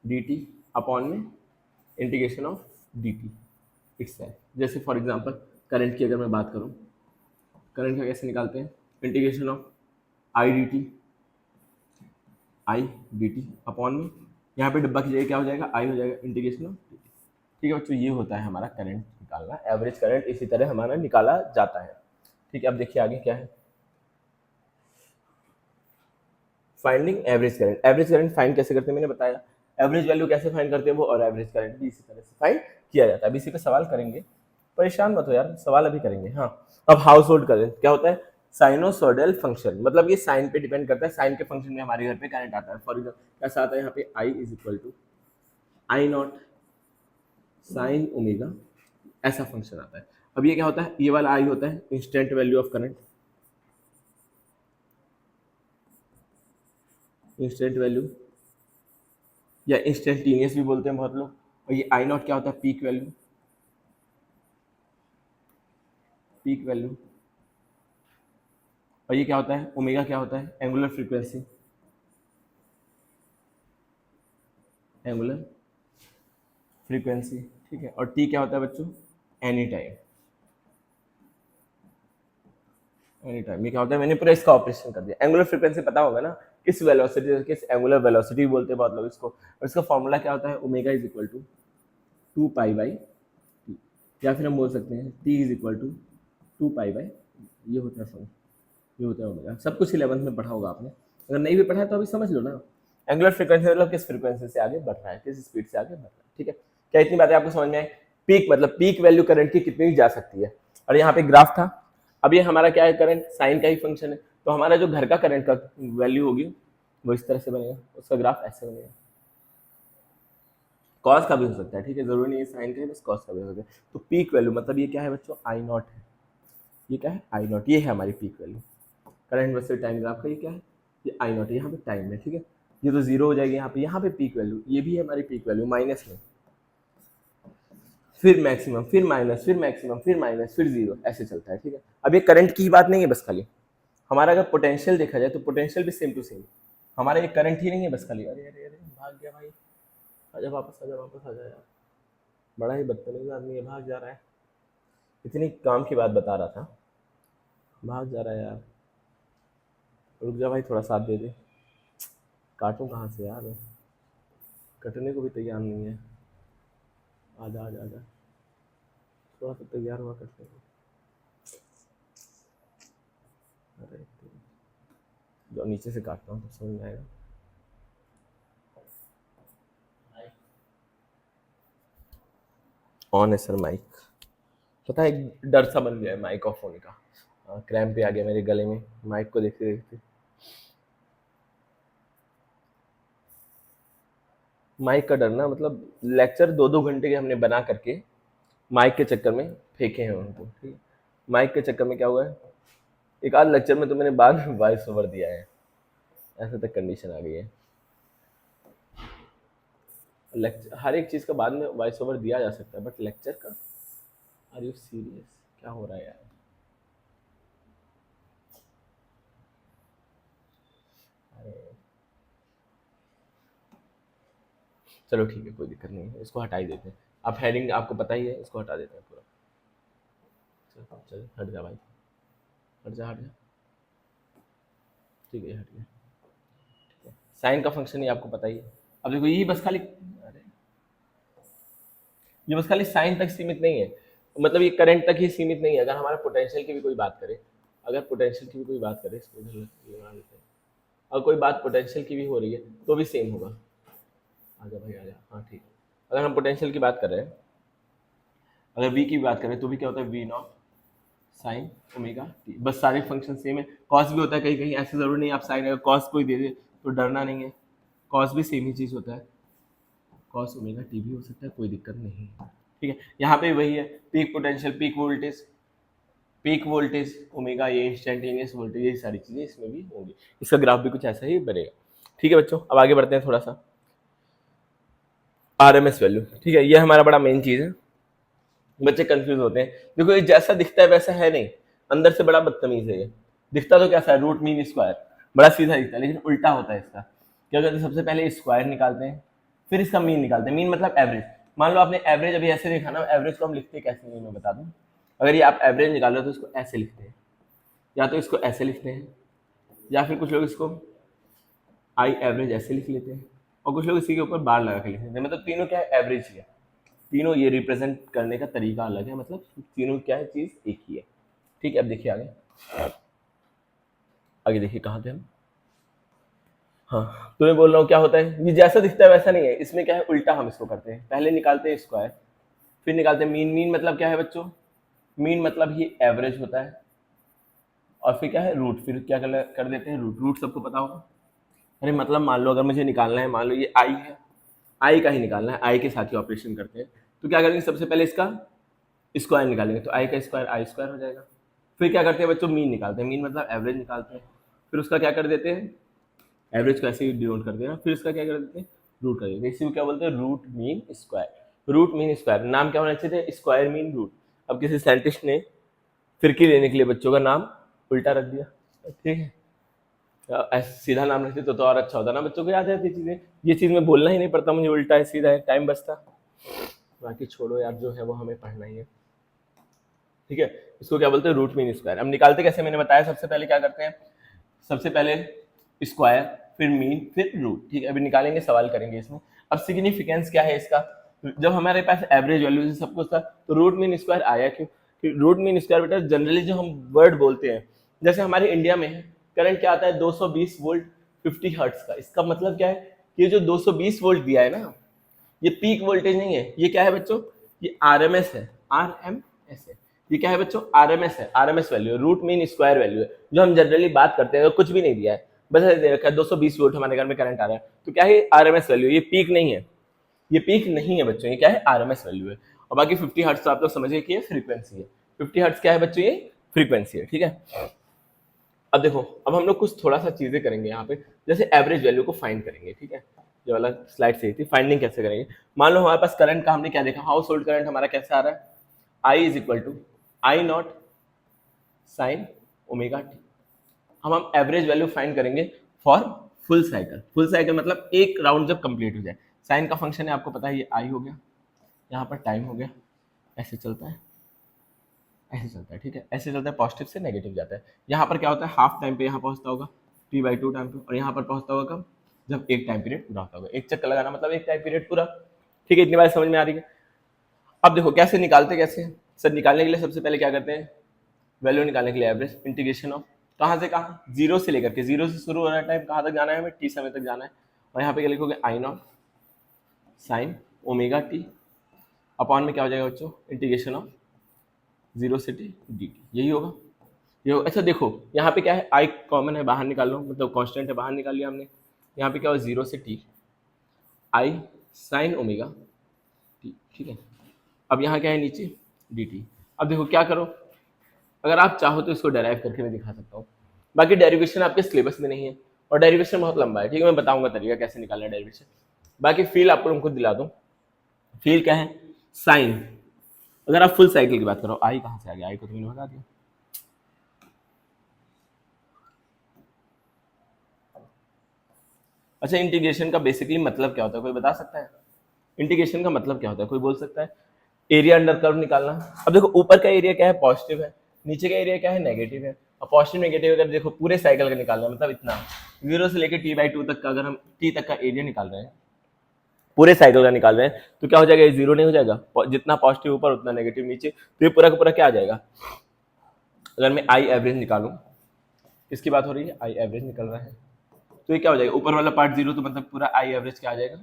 डी टी अपॉन में integration of D T itself. जैसे फॉर एग्जांपल करंट की अगर मैं बात करूं, करंट का कैसे निकालते हैं, integration of I D t upon में, यहाँ पे डब्बा की जगह क्या हो जाएगा, आई हो जाएगा, इंटीग्रेशन ऑफ डी टी। ठीक है बच्चों, ये होता है हमारा करंट निकालना, एवरेज करंट इसी तरह हमारा निकाला जाता है। ठीक है, अब देखिए आगे क्या है, finding average current. Average current find कैसे करते हैं मैंने बताया, एवरेज वैल्यू कैसे फाइंड करते हैं वो, और एवरेज करंट भी इसी तरह से फाइंड किया जाता है। अभी इसी पे सवाल करेंगे, परेशान मत हो यार, सवाल अभी करेंगे। हाँ, अब हाउस होल्ड करंट क्या होता है, साइनोसॉइडल फंक्शन, मतलब ये साइन पे डिपेंड करता है, साइन के फंक्शन में हमारे घर पे करंट आता है। फॉर एग्जाम्पल कैसा आता है यहाँ पे, I is equal to I naught sine omega, ऐसा फंक्शन आता है। अब ये क्या होता है, ये वाला आई होता है instant value of current, instant value या इंस्टेंटेनियस भी बोलते हैं बहुत लोग। और ये आई नॉट क्या होता है, पीक वैल्यू, और ये क्या होता है, ओमेगा क्या होता है, एंगुलर फ्रीक्वेंसी, ठीक है। और टी क्या होता है बच्चों, एनी टाइम, ये क्या होता है, मैंने पूरा इसका ऑपरेशन कर दिया। एंगुलर फ्रीक्वेंसी पता होगा ना, किस वेलोसिटी, किस एंगुलर वेलोसिटी बोलते हैं बहुत लोग इसको, और इसका फॉर्मूला क्या होता है, omega is equal to 2 pi by t, या फिर हम बोल सकते हैं t is equal to 2 pi by, ये होता है फॉर्म, ये होता है ओमेगा। सब कुछ 11th में पढ़ा होगा आपने, अगर नहीं भी पढ़ा है तो अभी समझ लो ना। एंगुलर फ्रीक्वेंसी मतलब किस फ्रीक्वेंसी से आगे बढ़ रहा है, किस स्पीड से आगे बढ़ रहा है। ठीक है, क्या इतनी बातें आपको समझ में आई? पीक मतलब पीक वैल्यू करंट की कितनी जा सकती है, और यहाँ पे ग्राफ था। अब ये हमारा क्या है, करंट साइन का ही फंक्शन है, तो हमारा जो घर का करंट का वैल्यू होगी वो इस तरह से बनेगा, उसका ग्राफ ऐसे बनेगा। कॉस का भी हो सकता है, ठीक है, जरूरी नहीं है साइन का, बस कॉस का भी हो सकता है। तो पीक वैल्यू मतलब ये क्या है बच्चों, आई नॉट है, ये क्या है, आई नॉट, ये है हमारी peak value current versus time graph का। ये क्या है, ये आई नॉट, यहाँ पे टाइम है, ठीक है। ये तो जीरो हो जाएगी यहाँ पे पीक वैल्यू, ये भी है हमारी पीक वैल्यू माइनस में, फिर मैक्सिमम, फिर माइनस, फिर मैक्सिमम, फिर माइनस, फिर जीरो, ऐसे चलता है। ठीक है, अब ये करंट की बात नहीं है बस खाली, हमारा अगर पोटेंशियल देखा जाए तो पोटेंशियल भी सेम टू सेम, हमारा ये करंट ही नहीं है बस खाली। अरे अरे अरे भाग गया भाई, आजा वापस, आजा वापस, आजा यार, बड़ा ही बदतमीज आदमी है, भाग जा रहा है, इतनी काम की बात बता रहा था, भाग जा रहा है यार, रुक जा भाई, थोड़ा साथ दे दे, काटूं कहाँ से यार, कटने को भी तैयार नहीं है, आजा आजा आजा, थोड़ा सा तैयार हुआ कटने को। अरे जो नीचे से काटता हूँ तो समझ में आएगा। ऑन है सर माइक, पता है एक डर सा बन गया है माइक ऑफ होने का, क्रैम्प भी आ गया मेरे गले में माइक को देखते देखते। माइक का डर ना, मतलब लेक्चर 2-2 घंटे के हमने बना करके माइक के चक्कर में फेंके हैं उनको। ठीक है, माइक के चक्कर में क्या हुआ है, एक आध लेक्चर में तो मैंने बाद में वॉइस ओवर दिया है, ऐसे तक कंडीशन आ गई है। लेक्चर हर एक चीज़ का बाद में वॉइस ओवर दिया जा सकता है, बट लेक्चर का, आर यू सीरियस, क्या हो रहा है यार। चलो ठीक है, कोई दिक्कत नहीं है, इसको हटा ही देते हैं। अब हेडिंग आपको पता ही है, इसको हटा देते हैं पूरा। चल चल हट जा भाई, हट जा हट जा, ठीक है हट गया। ठीक है, साइन का फंक्शन ही आपको पता ही है। अब देखो ये बस खाली, अरे ये बस खाली साइन तक सीमित नहीं है, मतलब ये करंट तक ही सीमित नहीं है। अगर हमारा पोटेंशियल की भी कोई बात करे, अगर पोटेंशियल की भी कोई बात करे, इसको इधर लगा देते हैं, अगर कोई बात पोटेंशियल की भी हो रही है तो भी सेम होगा। आजा भाई आजा, हाँ ठीक है। अगर हम पोटेंशियल की बात कर रहे हैं, अगर वी की बात करें तो भी क्या होता है, v not sine omega t, बस सारे फंक्शन सेम है। कॉस भी होता है कहीं कहीं, ऐसे जरूरी नहीं आप साइन अगर कॉस कोई दे दे तो डरना नहीं है, कॉस भी सेम ही चीज होता है, कॉस ओमेगा टी भी हो सकता है, कोई दिक्कत नहीं है। ठीक है, यहाँ पे वही है, peak potential, peak voltage omega, ये इंस्टेंटेनियस वोल्टेज, ये सारी चीजें इसमें भी होंगी। इसका ग्राफ भी कुछ ऐसा ही बनेगा। ठीक है बच्चों, अब आगे बढ़ते हैं थोड़ा सा। आरएमएस वैल्यू, ठीक है, ये हमारा बड़ा मेन चीज है। बच्चे कंफ्यूज होते हैं, देखो ये जैसा दिखता है वैसा है नहीं, अंदर से बड़ा बदतमीज है ये। दिखता तो कैसा है, रूट मीन स्क्वायर, बड़ा सीधा दिखता है, लेकिन उल्टा होता है इसका। क्या करते हैं, सबसे पहले स्क्वायर निकालते हैं, फिर इसका मीन निकालते हैं। मीन मतलब एवरेज। मान लो आपने एवरेज अभी ऐसे लिखा ना, एवरेज को हम लिखते कैसे नहीं मैं बता दूं। अगर ये आप एवरेज निकाल रहे हो तो इसको ऐसे लिखते हैं, या तो इसको ऐसे लिखते हैं, या फिर कुछ लोग इसको आई एवरेज ऐसे लिख लेते हैं, और कुछ लोग इसी के ऊपर बार लगा के लिख लेते हैं। मतलब तीनों क्या है, एवरेज ही है। तीनों ये रिप्रेजेंट करने का तरीका अलग है, मतलब तीनों क्या है, चीज एक ही है। ठीक है, अब देखिए आगे, आगे देखिए कहाँ थे हम। हाँ, तो मैं बोल रहा हूँ क्या होता है, ये जैसा दिखता है वैसा नहीं है, इसमें क्या है उल्टा हम इसको करते हैं। पहले निकालते हैं स्क्वायर, फिर निकालते हैं मीन। मीन मतलब क्या है बच्चों, मीन मतलब ये एवरेज होता है, और फिर क्या है रूट, फिर क्या कर देते हैं रूट। रूट सबको पता होगा। अरे मतलब मान लो अगर मुझे निकालना है, मान लो ये आई है, आई का ही निकालना है, आई के साथ ही ऑपरेशन करते हैं, तो क्या करेंगे, सबसे पहले इसका स्क्वायर निकालेंगे, तो आई का स्क्वायर आई स्क्वायर हो जाएगा। फिर क्या करते हैं बच्चों, मीन निकालते हैं, मीन मतलब एवरेज निकालते हैं, फिर उसका क्या कर देते हैं, एवरेज को ऐसे ही डिनोट कर देना, फिर इसका क्या कर देते हैं, रूट कर देते हैं। इसी को क्या बोलते हैं, root mean square. Root mean square नाम क्या होना चाहिए, स्क्वायर मीन रूट। अब किसी साइंटिस्ट ने फिरकी लेने के लिए बच्चों का नाम उल्टा रख दिया, ठीक है, ऐसे सीधा नाम रखते तो और अच्छा होता ना, बच्चों को याद रहती चीजें। ये चीज में बोलना ही नहीं पड़ता मुझे, उल्टा है सीधा है, टाइम बचता। बाकी छोड़ो यार, जो है वो हमें पढ़ना ही है। ठीक है, इसको क्या बोलते हैं, रूट मीन स्क्वायर। अब निकालते कैसे मैंने बताया, सबसे पहले क्या करते हैं, सबसे पहले स्क्वायर, फिर मीन, फिर रूट। ठीक है, अभी निकालेंगे, सवाल करेंगे इसमें। अब सिग्निफिकेंस क्या है इसका, जब हमारे पास एवरेज वैल्यू सब कुछ था तो रूट मीन स्क्वायर आया क्यों, रूट मीन स्क्वायर बेटा जनरली जो हम वर्ड बोलते हैं, जैसे हमारे इंडिया में करंट क्या आता है 220 वोल्ट 50 हर्ट्ज का, इसका मतलब क्या है, ये जो 220 वोल्ट दिया है ना, ये पीक वोल्टेज नहीं है, ये क्या है बच्चों, ये आरएमएस है, आरएमएस है। ये क्या है बच्चों, आरएमएस है, आरएमएस वैल्यू है, रूट मीन स्क्वायर वैल्यू है, जो हम जनरली बात करते हैं। कुछ भी नहीं दिया है, बस ऐसे दे रखा है 220 वोल्ट हमारे घर में करंट आ रहा है, तो क्या है आरएमएस वैल्यू, ये पीक नहीं है, ये पीक नहीं है बच्चों, ये क्या है आरएमएस वैल्यू है। और बाकी 50 हर्ट्ज तो आप लोग समझिए कि ये फ्रीक्वेंसी है। 50 हर्ट्ज क्या है बच्चों, ये फ्रीक्वेंसी है। ठीक है, अब देखो, अब हम लोग कुछ थोड़ा सा चीजें करेंगे यहाँ पे, जैसे एवरेज वैल्यू को फाइंड करेंगे। ठीक है, जो वाला स्लाइड सही थी, फाइंडिंग कैसे करेंगे। मान लो हमारे पास करंट का हमने क्या देखा, हाउस होल्ड करंट हमारा कैसे आ रहा है, I is equal to I naught sine omega t. हम एवरेज वैल्यू फाइंड करेंगे for full cycle. Full cycle मतलब एक राउंड जब कंप्लीट हो जाए। साइन का फंक्शन है आपको पता है, ये आई हो गया, यहाँ पर टाइम हो गया, ऐसे चलता है, ऐसे चलता है। ठीक है, ऐसे चलता है, पॉजिटिव से नेगेटिव जाता है। यहाँ पर क्या होता है, हाफ टाइम पे यहाँ पहुँचता होगा t/2 टाइम पे, और यहाँ पर पहुँचता होगा कब, जब एक टाइम पीरियड पूरा होता होगा। एक चक्कर लगाना मतलब एक टाइम पीरियड पूरा। ठीक है, इतनी बात समझ में आ रही है। अब देखो कैसे निकालते, कैसे सर, निकालने के लिए सबसे पहले क्या करते हैं, वैल्यू निकालने के लिए एवरेज इंटीग्रेशन ऑफ कहाँ से कहाँ, जीरो से लेकर के, जीरो से शुरू हो रहा है टाइम, कहाँ तक जाना है हमें, टी समय तक जाना है। और यहाँ पे क्या लिखोगे, I naught sine omega t upon में क्या हो जाएगा बच्चों, इंटीग्रेशन ऑफ जीरो से टी डी टी, यही होगा, ये होगा। अच्छा देखो यहाँ पे क्या है, आई कॉमन है, बाहर निकाल लो, मतलब कांस्टेंट है, बाहर निकाल लिया हमने। यहाँ पे क्या होगा, जीरो से T I sign omega T. ठीक है, अब यहाँ क्या है नीचे डी टी। अब देखो क्या करो, अगर आप चाहो तो इसको डेराइव करके मैं दिखा सकता हूँ, बाकी डेरिवेशन आपके सिलेबस में नहीं है, और डेरिवेशन बहुत लंबा है। ठीक है, मैं बताऊंगा तरीका कैसे निकालना है डेरिवेशन। बाकी फील आपको उनको दिला दूं, फील क्या है, साइन। अगर आप फुल साइकिल की बात करो, आई कहाँ से आ गया, आई को तो मैंने बता दिया। अच्छा, इंटीग्रेशन का बेसिकली मतलब क्या होता है, कोई बता सकता है, इंटीग्रेशन का मतलब क्या होता है, कोई बोल सकता है। एरिया अंडर कर्व निकालना। अब देखो ऊपर का एरिया क्या है, पॉजिटिव है, नीचे का एरिया क्या है, नेगेटिव है। और पॉजिटिव नेगेटिव अगर देखो पूरे साइकिल का निकालना है, मतलब इतना जीरो से लेकर t/2 तक का, अगर हम t तक का एरिया निकाल रहे हैं, पूरे साइकिल का निकाल रहे हैं, तो क्या हो जाएगा, ये जीरो नहीं हो जाएगा, जितना पॉजिटिव ऊपर उतना नेगेटिव नीचे, तो ये पूरा का पूरा क्या आ जाएगा। अगर मैं आई एवरेज निकालूं, किसकी बात हो रही है, आई एवरेज निकल रहा है, तो ये क्या हो जाएगा, ऊपर वाला पार्ट जीरो, तो मतलब पूरा आई एवरेज क्या आ जाएगा,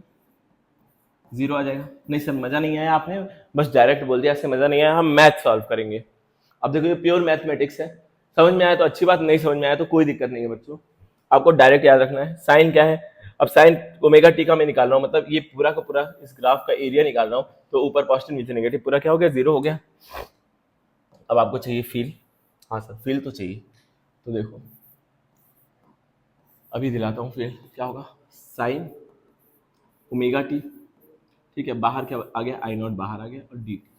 जीरो आ जाएगा। नहीं सर मजा नहीं आया, आपने बस डायरेक्ट बोल दिया, ऐसे मजा नहीं आया, हम मैथ सॉल्व करेंगे। अब देखो ये प्योर मैथमेटिक्स है, समझ में आया तो अच्छी बात, नहीं समझ में आया तो कोई दिक्कत नहीं है बच्चों। आपको डायरेक्ट याद रखना है साइन क्या है। अब साइन ओमेगा टी का मैं निकाल रहा हूँ, मतलब ये पूरा का पूरा इस ग्राफ का एरिया निकाल रहा हूँ, तो ऊपर पॉजिटिव नीचे नेगेटिव, पूरा क्या हो गया, जीरो हो गया। अब आपको चाहिए फील, हाँ सर फील तो चाहिए, तो देखो अभी दिलाता हूँ फील, क्या होगा, साइन ओमेगा टी, ठीक है, बाहर क्या आ गया, आई नॉट बाहर आ गया, और डी टी,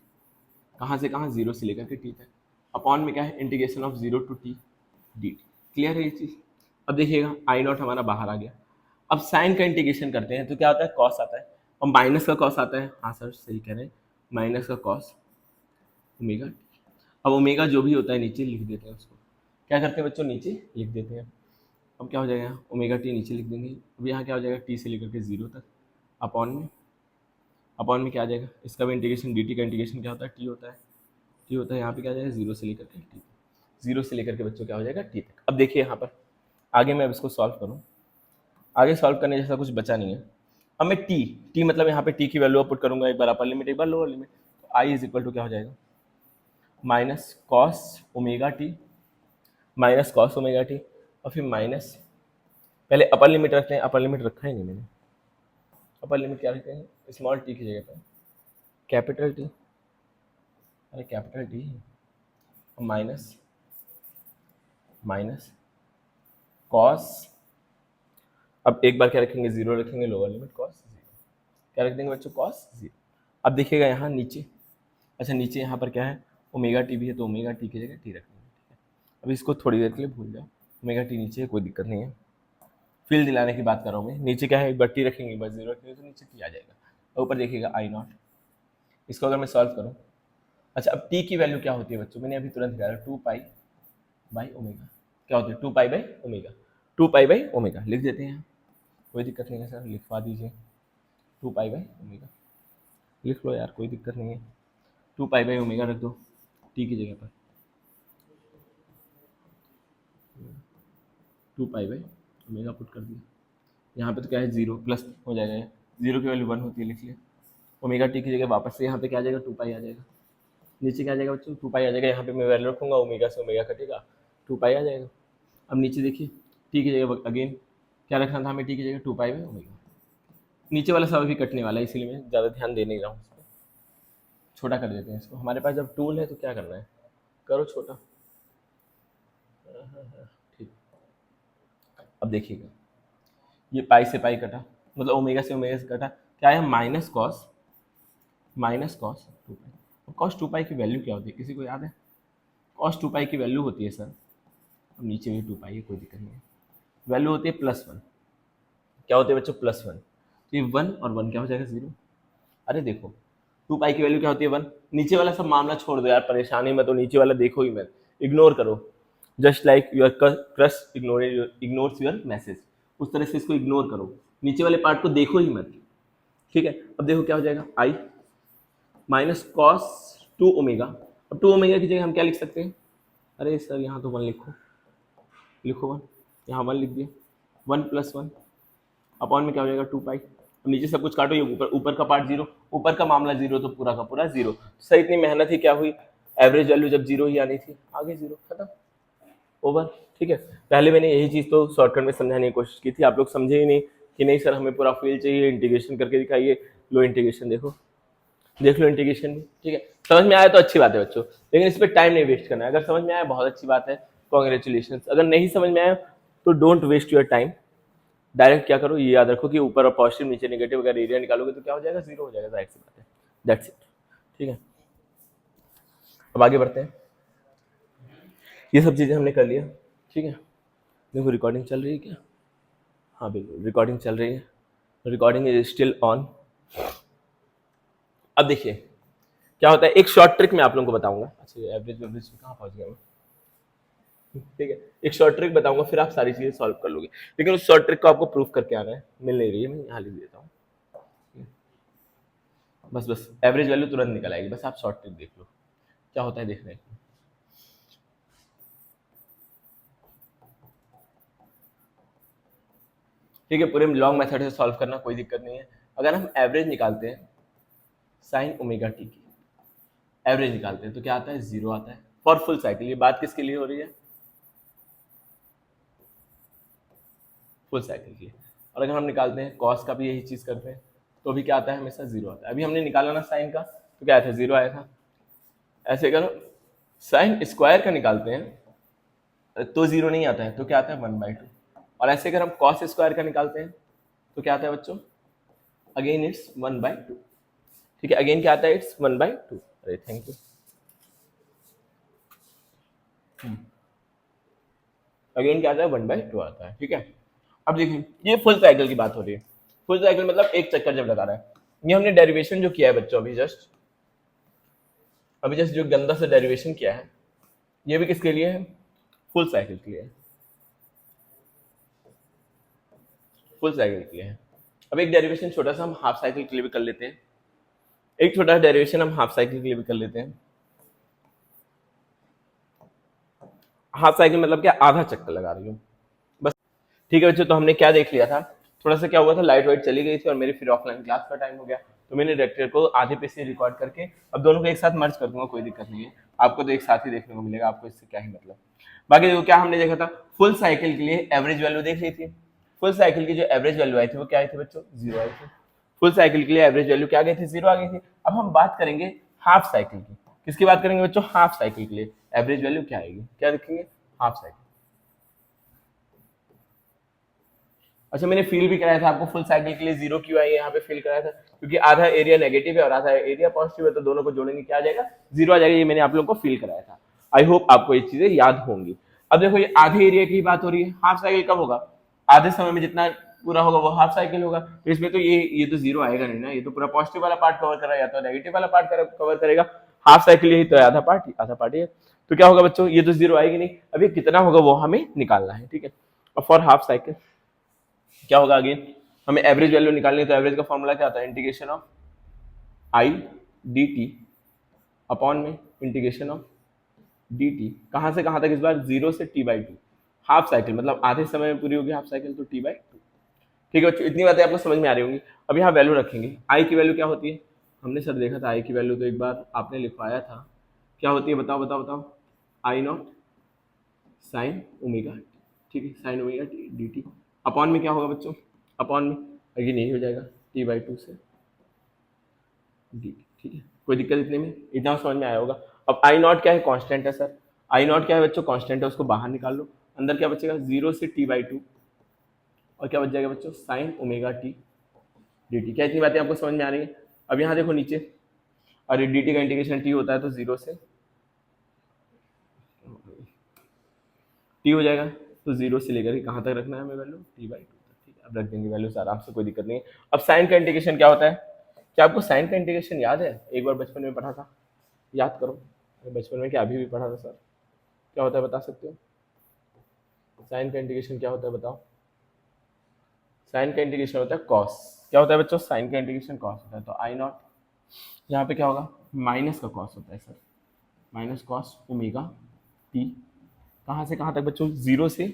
कहाँ से कहाँ, जीरो से लेकर के टी तक, अपॉन में क्या है, integration of zero to t d t. Clear है ये चीज। अब देखिएगा आई नॉट हमारा बाहर आ गया। अब साइन का इंटीग्रेशन करते हैं तो क्या होता है, कॉस आता है, और माइनस का कॉस आता है, हाँ सर सही कह रहे हैं, माइनस का कॉस ओमेगा। अब ओमेगा जो भी होता है नीचे लिख देते हैं उसको, क्या करते हैं बच्चों, नीचे लिख देते हैं। अब क्या हो जाएगा, ओमेगा टी नीचे लिख देंगे। अब यहाँ क्या हो जाएगा, टी से लेकर के जीरो तक, अपॉन में क्या आ जाएगा, इसका भी इंटीग्रेशन, डी टी का इंटीग्रेशन क्या होता है, टी होता है, टी होता है, यहाँ पे क्या आ जाएगा, जीरो से लेकर के टी, जीरो से लेकर के बच्चों क्या हो जाएगा, टी तक। अब देखिए यहाँ पर आगे मैं अब इसको सॉल्व करूँ, आगे सॉल्व करने जैसा कुछ बचा नहीं है। अब मैं टी, टी मतलब यहाँ पे टी की वैल्यू पुट करूंगा, एक बार अपर लिमिट एक बार लोअर लिमिट, तो आई इज इक्वल टू क्या हो जाएगा, minus cos omega T, minus cos omega T, और फिर माइनस, पहले अपर लिमिट रखते हैं, अपर लिमिट रखा ही नहीं मैंने, अपर लिमिट क्या रखते हैं, स्मॉल टी की जगह पर कैपिटल टी, अरे कैपिटल टी है, माइनस माइनस कॉस, अब एक बार क्या रखेंगे, जीरो रखेंगे, लोअर लिमिट कॉस जीरो, क्या रख देंगे बच्चों, कॉस जीरो। अब देखिएगा यहाँ नीचे, अच्छा नीचे यहाँ पर क्या है, ओमेगा टी भी है, तो ओमेगा टी की जगह टी रखेंगे, ठीक है। अब इसको थोड़ी देर के लिए भूल जाओ, ओमेगा टी नीचे है, कोई दिक्कत नहीं है, फील दिलाने की बात कर रहा हूँ मैं, नीचे क्या है, एक बार टी रखेंगे, एक बार जीरो रखेंगे, तो नीचे टी आ जाएगा, और ऊपर देखिएगा आई नॉट। इसको अगर मैं सॉल्व करूँ, अच्छा अब टी की वैल्यू क्या होती है बच्चों, मैंने अभी तुरंत निकाला, टू पाई बाई ओमेगा, क्या होती है, two pi by omega, two pi by omega लिख देते हैं, कोई दिक्कत नहीं है सर, लिखवा दीजिए, टू पाई बाई ओमेगा लिख लो यार, कोई दिक्कत नहीं है, टू पाई बाई ओमेगा रख दो टी की जगह पर, two pi by omega put कर दिया, यहाँ पे तो क्या है, जीरो प्लस हो जाएगा, जीरो की वैल्यू वन होती है, लिख लिया, ओमेगा टी की जगह वापस से यहाँ पे क्या आ जाएगा, टू पाई आ जाएगा, नीचे क्या आ जाएगा बच्चों, टू पाई आ जाएगा, यहाँ पे मैं वैल्यू रखूंगा, ओमेगा से ओमेगा कटेगा, टू पाई आ जाएगा। अब नीचे देखिए टी की जगह अगेन क्या रखना था हमें, टी की जगह टू पाई बाई ओमेगा, नीचे वाला सब भी कटने वाला है, इसीलिए मैं ज़्यादा ध्यान दे नहीं रहा हूँ, इसको छोटा कर देते हैं इसको, हमारे पास जब टूल है तो क्या करना है, करो छोटा, ठीक। अब देखिएगा ये पाई से पाई कटा, मतलब ओमेगा से ओमेगा से कटा, क्या है, माइनस कॉस टू पाई। कॉस टू पाई की वैल्यू क्या होती है, किसी को याद है, कॉस टू पाई की वैल्यू होती है सर, अब नीचे भी टू पाई है, कोई दिक्कत नहीं है, वैल्यू होती है प्लस वन, क्या होती है बच्चों, प्लस वन, तो ये वन और वन क्या हो जाएगा, जीरो। अरे देखो टू पाई की वैल्यू क्या होती है, वन, नीचे वाला सब मामला छोड़ दो यार, परेशानी मत हो, नीचे वाला देखो ही मत, इग्नोर करो, just like your crush ignores your message, उस तरह से इसको इग्नोर करो, नीचे वाले पार्ट को देखो ही मत, ठीक है। अब देखो क्या हो जाएगा, आई माइनस कॉस टू ओमेगा, अब टू ओमेगा की जगह हम क्या लिख सकते हैं, अरे सर यहाँ तो वन लिखो, लिखो वन, यहाँ वन लिख दिया, वन प्लस वन, अपॉन में क्या हो जाएगा, टू पाई, नीचे सब कुछ काटो, ये ऊपर, ऊपर का पार्ट जीरो, ऊपर का मामला जीरो, तो पूरा का पूरा जीरो, सही, इतनी मेहनत ही क्या हुई, एवरेज वैल्यू जब जीरो ही आनी थी, आगे जीरो, खत्म, ओवर, ठीक है। पहले मैंने यही चीज तो शॉर्टकट में समझाने की कोशिश की थी, आप लोग समझे ही नहीं कि नहीं सर हमें पूरा फील चाहिए, इंटीग्रेशन करके दिखाइए, लो इंटीग्रेशन देखो, देख लो इंटीग्रेशन भी, ठीक है। समझ में आया तो अच्छी बात है बच्चों, लेकिन इस पर टाइम नहीं वेस्ट करना है, अगर समझ में आया बहुत अच्छी बात है, कॉन्ग्रेचुलेशन, अगर नहीं समझ में आया तो don't waste your time, direct क्या करो, ये याद रखो कि ऊपर और पॉजिटिव नीचे नेगेटिव अगर एरिया निकालोगे तो क्या हो जाएगा, जीरो हो जाएगा, जाहिर सी बात है, दैट्स इट, ठीक है। अब आगे बढ़ते हैं, ये सब चीज़ें हमने कर लिया, ठीक है। देखो रिकॉर्डिंग चल रही है क्या, हाँ बिल्कुल रिकॉर्डिंग चल रही है, रिकॉर्डिंग इज स्टिल ऑन। अब देखिए क्या होता है, एक शॉर्ट ट्रिक मैं आप लोगों को बताऊंगा, अच्छा एवरेज एवरेज कहाँ पहुंच गया मैं, ठीक है, एक शॉर्ट ट्रिक बताऊंगा, फिर आप सारी चीजें सॉल्व कर लोगे, लेकिन उस शॉर्ट ट्रिक को आपको प्रूफ करके आना है, मिल नहीं रही है, मैं यहाँ लिख देता हूँ, बस बस एवरेज वैल्यू तुरंत निकल आएगी, बस आप शॉर्ट ट्रिक देख लो क्या होता है, देख रहे हैं, ठीक है। पूरे लॉन्ग मेथड से सॉल्व करना कोई दिक्कत नहीं है, अगर हम एवरेज निकालते हैं साइन ओमेगा टी की, एवरेज निकालते हैं तो क्या आता है, 0 आता है फॉर फुल साइकिल। ये बात किसके लिए हो रही है, फुल साइकिल के लिए। और अगर हम निकालते हैं कॉस का भी यही चीज करते हैं तो भी क्या आता है, हमेशा 0 आता है। अभी हमने निकाला ना साइन का, तो क्या आया था, 0 आया था। ऐसे करो साइन स्क्वायर का निकालते हैं तो 0 नहीं आता है, तो क्या आता है 1/2। और ऐसे अगर हम कॉस स्क्वायर का निकालते हैं तो क्या आता है बच्चों, अगेन इट्स 1/2। ठीक है, अगेन क्या आता है, इट्स 1/2। अरे थैंक यू। अगेन क्या आता है, 1/2 आता है। ठीक है, अब देखिए ये फुल साइकिल की बात हो रही है। फुल साइकिल मतलब एक चक्कर जब लगा रहा है। ये हमने डेरिवेशन जो किया है बच्चों अभी जस्ट जो गंदा से डेरिवेशन किया है, ये भी किसके लिए है, फुल साइकिल के लिए है, फुल साइकिल के लिए है। अब एक डेरिवेशन छोटा सा हम हाफ साइकिल के लिए भी कर लेते हैं, एक छोटा सा डेरिवेशन हम हाफ साइकिल के लिए भी कर लेते हैं। हाफ साइकिल मतलब क्या, आधा चक्कर लगा रही हूँ बस। ठीक है बच्चों, तो हमने क्या देख लिया था, थोड़ा सा क्या हुआ था, लाइट वाइट चली गई थी और मेरी फिर ऑफलाइन क्लास का टाइम हो गया, तो मैंने लेक्चर को आधे पे से रिकॉर्ड करके अब दोनों को एक साथ मर्ज कर दूंगा, कोई दिक्कत नहीं है। आपको तो एक साथ ही देखने को मिलेगा, आपको इससे क्या ही मतलब। बाकी देखो क्या हमने देखा था, फुल साइकिल के लिए एवरेज वैल्यू देख ली थी। फुल साइकिल की जो एवरेज वैल्यू आई थी वो क्या आई थी बच्चों, 0 आई थी। फुल साइकिल के लिए एवरेज वैल्यू क्या गई थी, 0 आ गई थी। अब हम बात करेंगे हाफ साइकिल की। किसकी बात करेंगे बच्चों, हाफ साइकिल के लिए एवरेज वैल्यू क्या आएगी, क्या देखेंगे, हाफ साइकिल। अच्छा, मैंने फील भी कराया था आपको फुल साइकिल के लिए 0 क्यों आई है, यहाँ पे फील कराया था क्योंकि आधा एरिया नेगेटिव है और आधा एरिया पॉजिटिव है, तो दोनों को जोड़ेंगे क्या आ जाएगा, 0 आ जाएगा। ये मैंने आप लोगों को फील कराया था। आई होप आपको ये चीजें याद होंगी। अब देखो ये आधे एरिया की बात हो रही है, हाफ साइकिल कब होगा, आधे समय में जितना पूरा होगा वो हाफ साइकिल होगा। तो इसमें तो ये तो 0 आएगा नहीं ना, ये तो पूरा पॉजिटिव वाला पार्ट कवर कर रहा है या तो नेगेटिव वाला पार्ट कवर करेगा। हाफ साइकिल यही तो है, आधा पार्ट है। तो क्या होगा बच्चों, ये तो 0 आएगी नहीं। अब ये कितना होगा वो हमें निकालना है। ठीक है, और फॉर हाफ साइकिल क्या होगा, अगेन हमें एवरेज वैल्यू निकालनी है, तो एवरेज का फॉर्मूला क्या होता है, integration of I D t upon में इंटीग्रेशन ऑफ डी टी, कहां से कहां तक इस बार, 0 से t/2। हाफ साइकिल मतलब आधे समय में पूरी होगी हाफ साइकिल, तो t/2। ठीक है बच्चों, इतनी बातें आपको समझ में आ रही होंगी। अब यहाँ वैल्यू रखेंगे, आई की वैल्यू क्या होती है, हमने सर देखा था आई की वैल्यू, तो एक बार आपने लिखवाया था, क्या होती है बताओ बताओ बताओ, आई नॉट साइन ओमेगा। ठीक है, sine omega d t upon में क्या होगा बच्चों, अपॉन में अगेन यही हो जाएगा t/2 से डी। ठीक है, कोई दिक्कत इतने में, इतना समझ में आया होगा। अब आई नॉट क्या है, कांस्टेंट है सर। आई नॉट क्या है बच्चों, कांस्टेंट है, उसको बाहर निकाल लो। अंदर क्या बचेगा, 0 से t/2 और क्या बच जाएगा बच्चों, sign omega t d T. क्या इतनी बातें आपको समझ में आ रही है। अब यहाँ देखो नीचे, और डी टी का इंटीग्रेशन टी होता है, तो 0 से टी हो जाएगा, तो 0 से लेकर के कहाँ तक रखना है हमें वैल्यू, t/2 तक। ठीक है, अब रख देंगे वैल्यूज आराम से, कोई दिक्कत नहीं है। अब साइन का इंटीग्रेशन क्या होता है, क्या आपको साइन का इंटीग्रेशन याद है, एक बार बचपन में पढ़ा था, याद करो। बचपन में क्या अभी भी पढ़ा था सर, क्या होता है बता सकते हो, साइन का इंटीग्रेशन क्या होता है बताओ। साइन का इंटीग्रेशन होता है कॉस। क्या होता है बच्चों, साइन का इंटीग्रेशन कॉस होता है। तो आई नॉट यहाँ पे क्या होगा, माइनस का कॉस होता है sir, minus cos omega T, कहाँ से कहाँ तक बच्चों, 0 से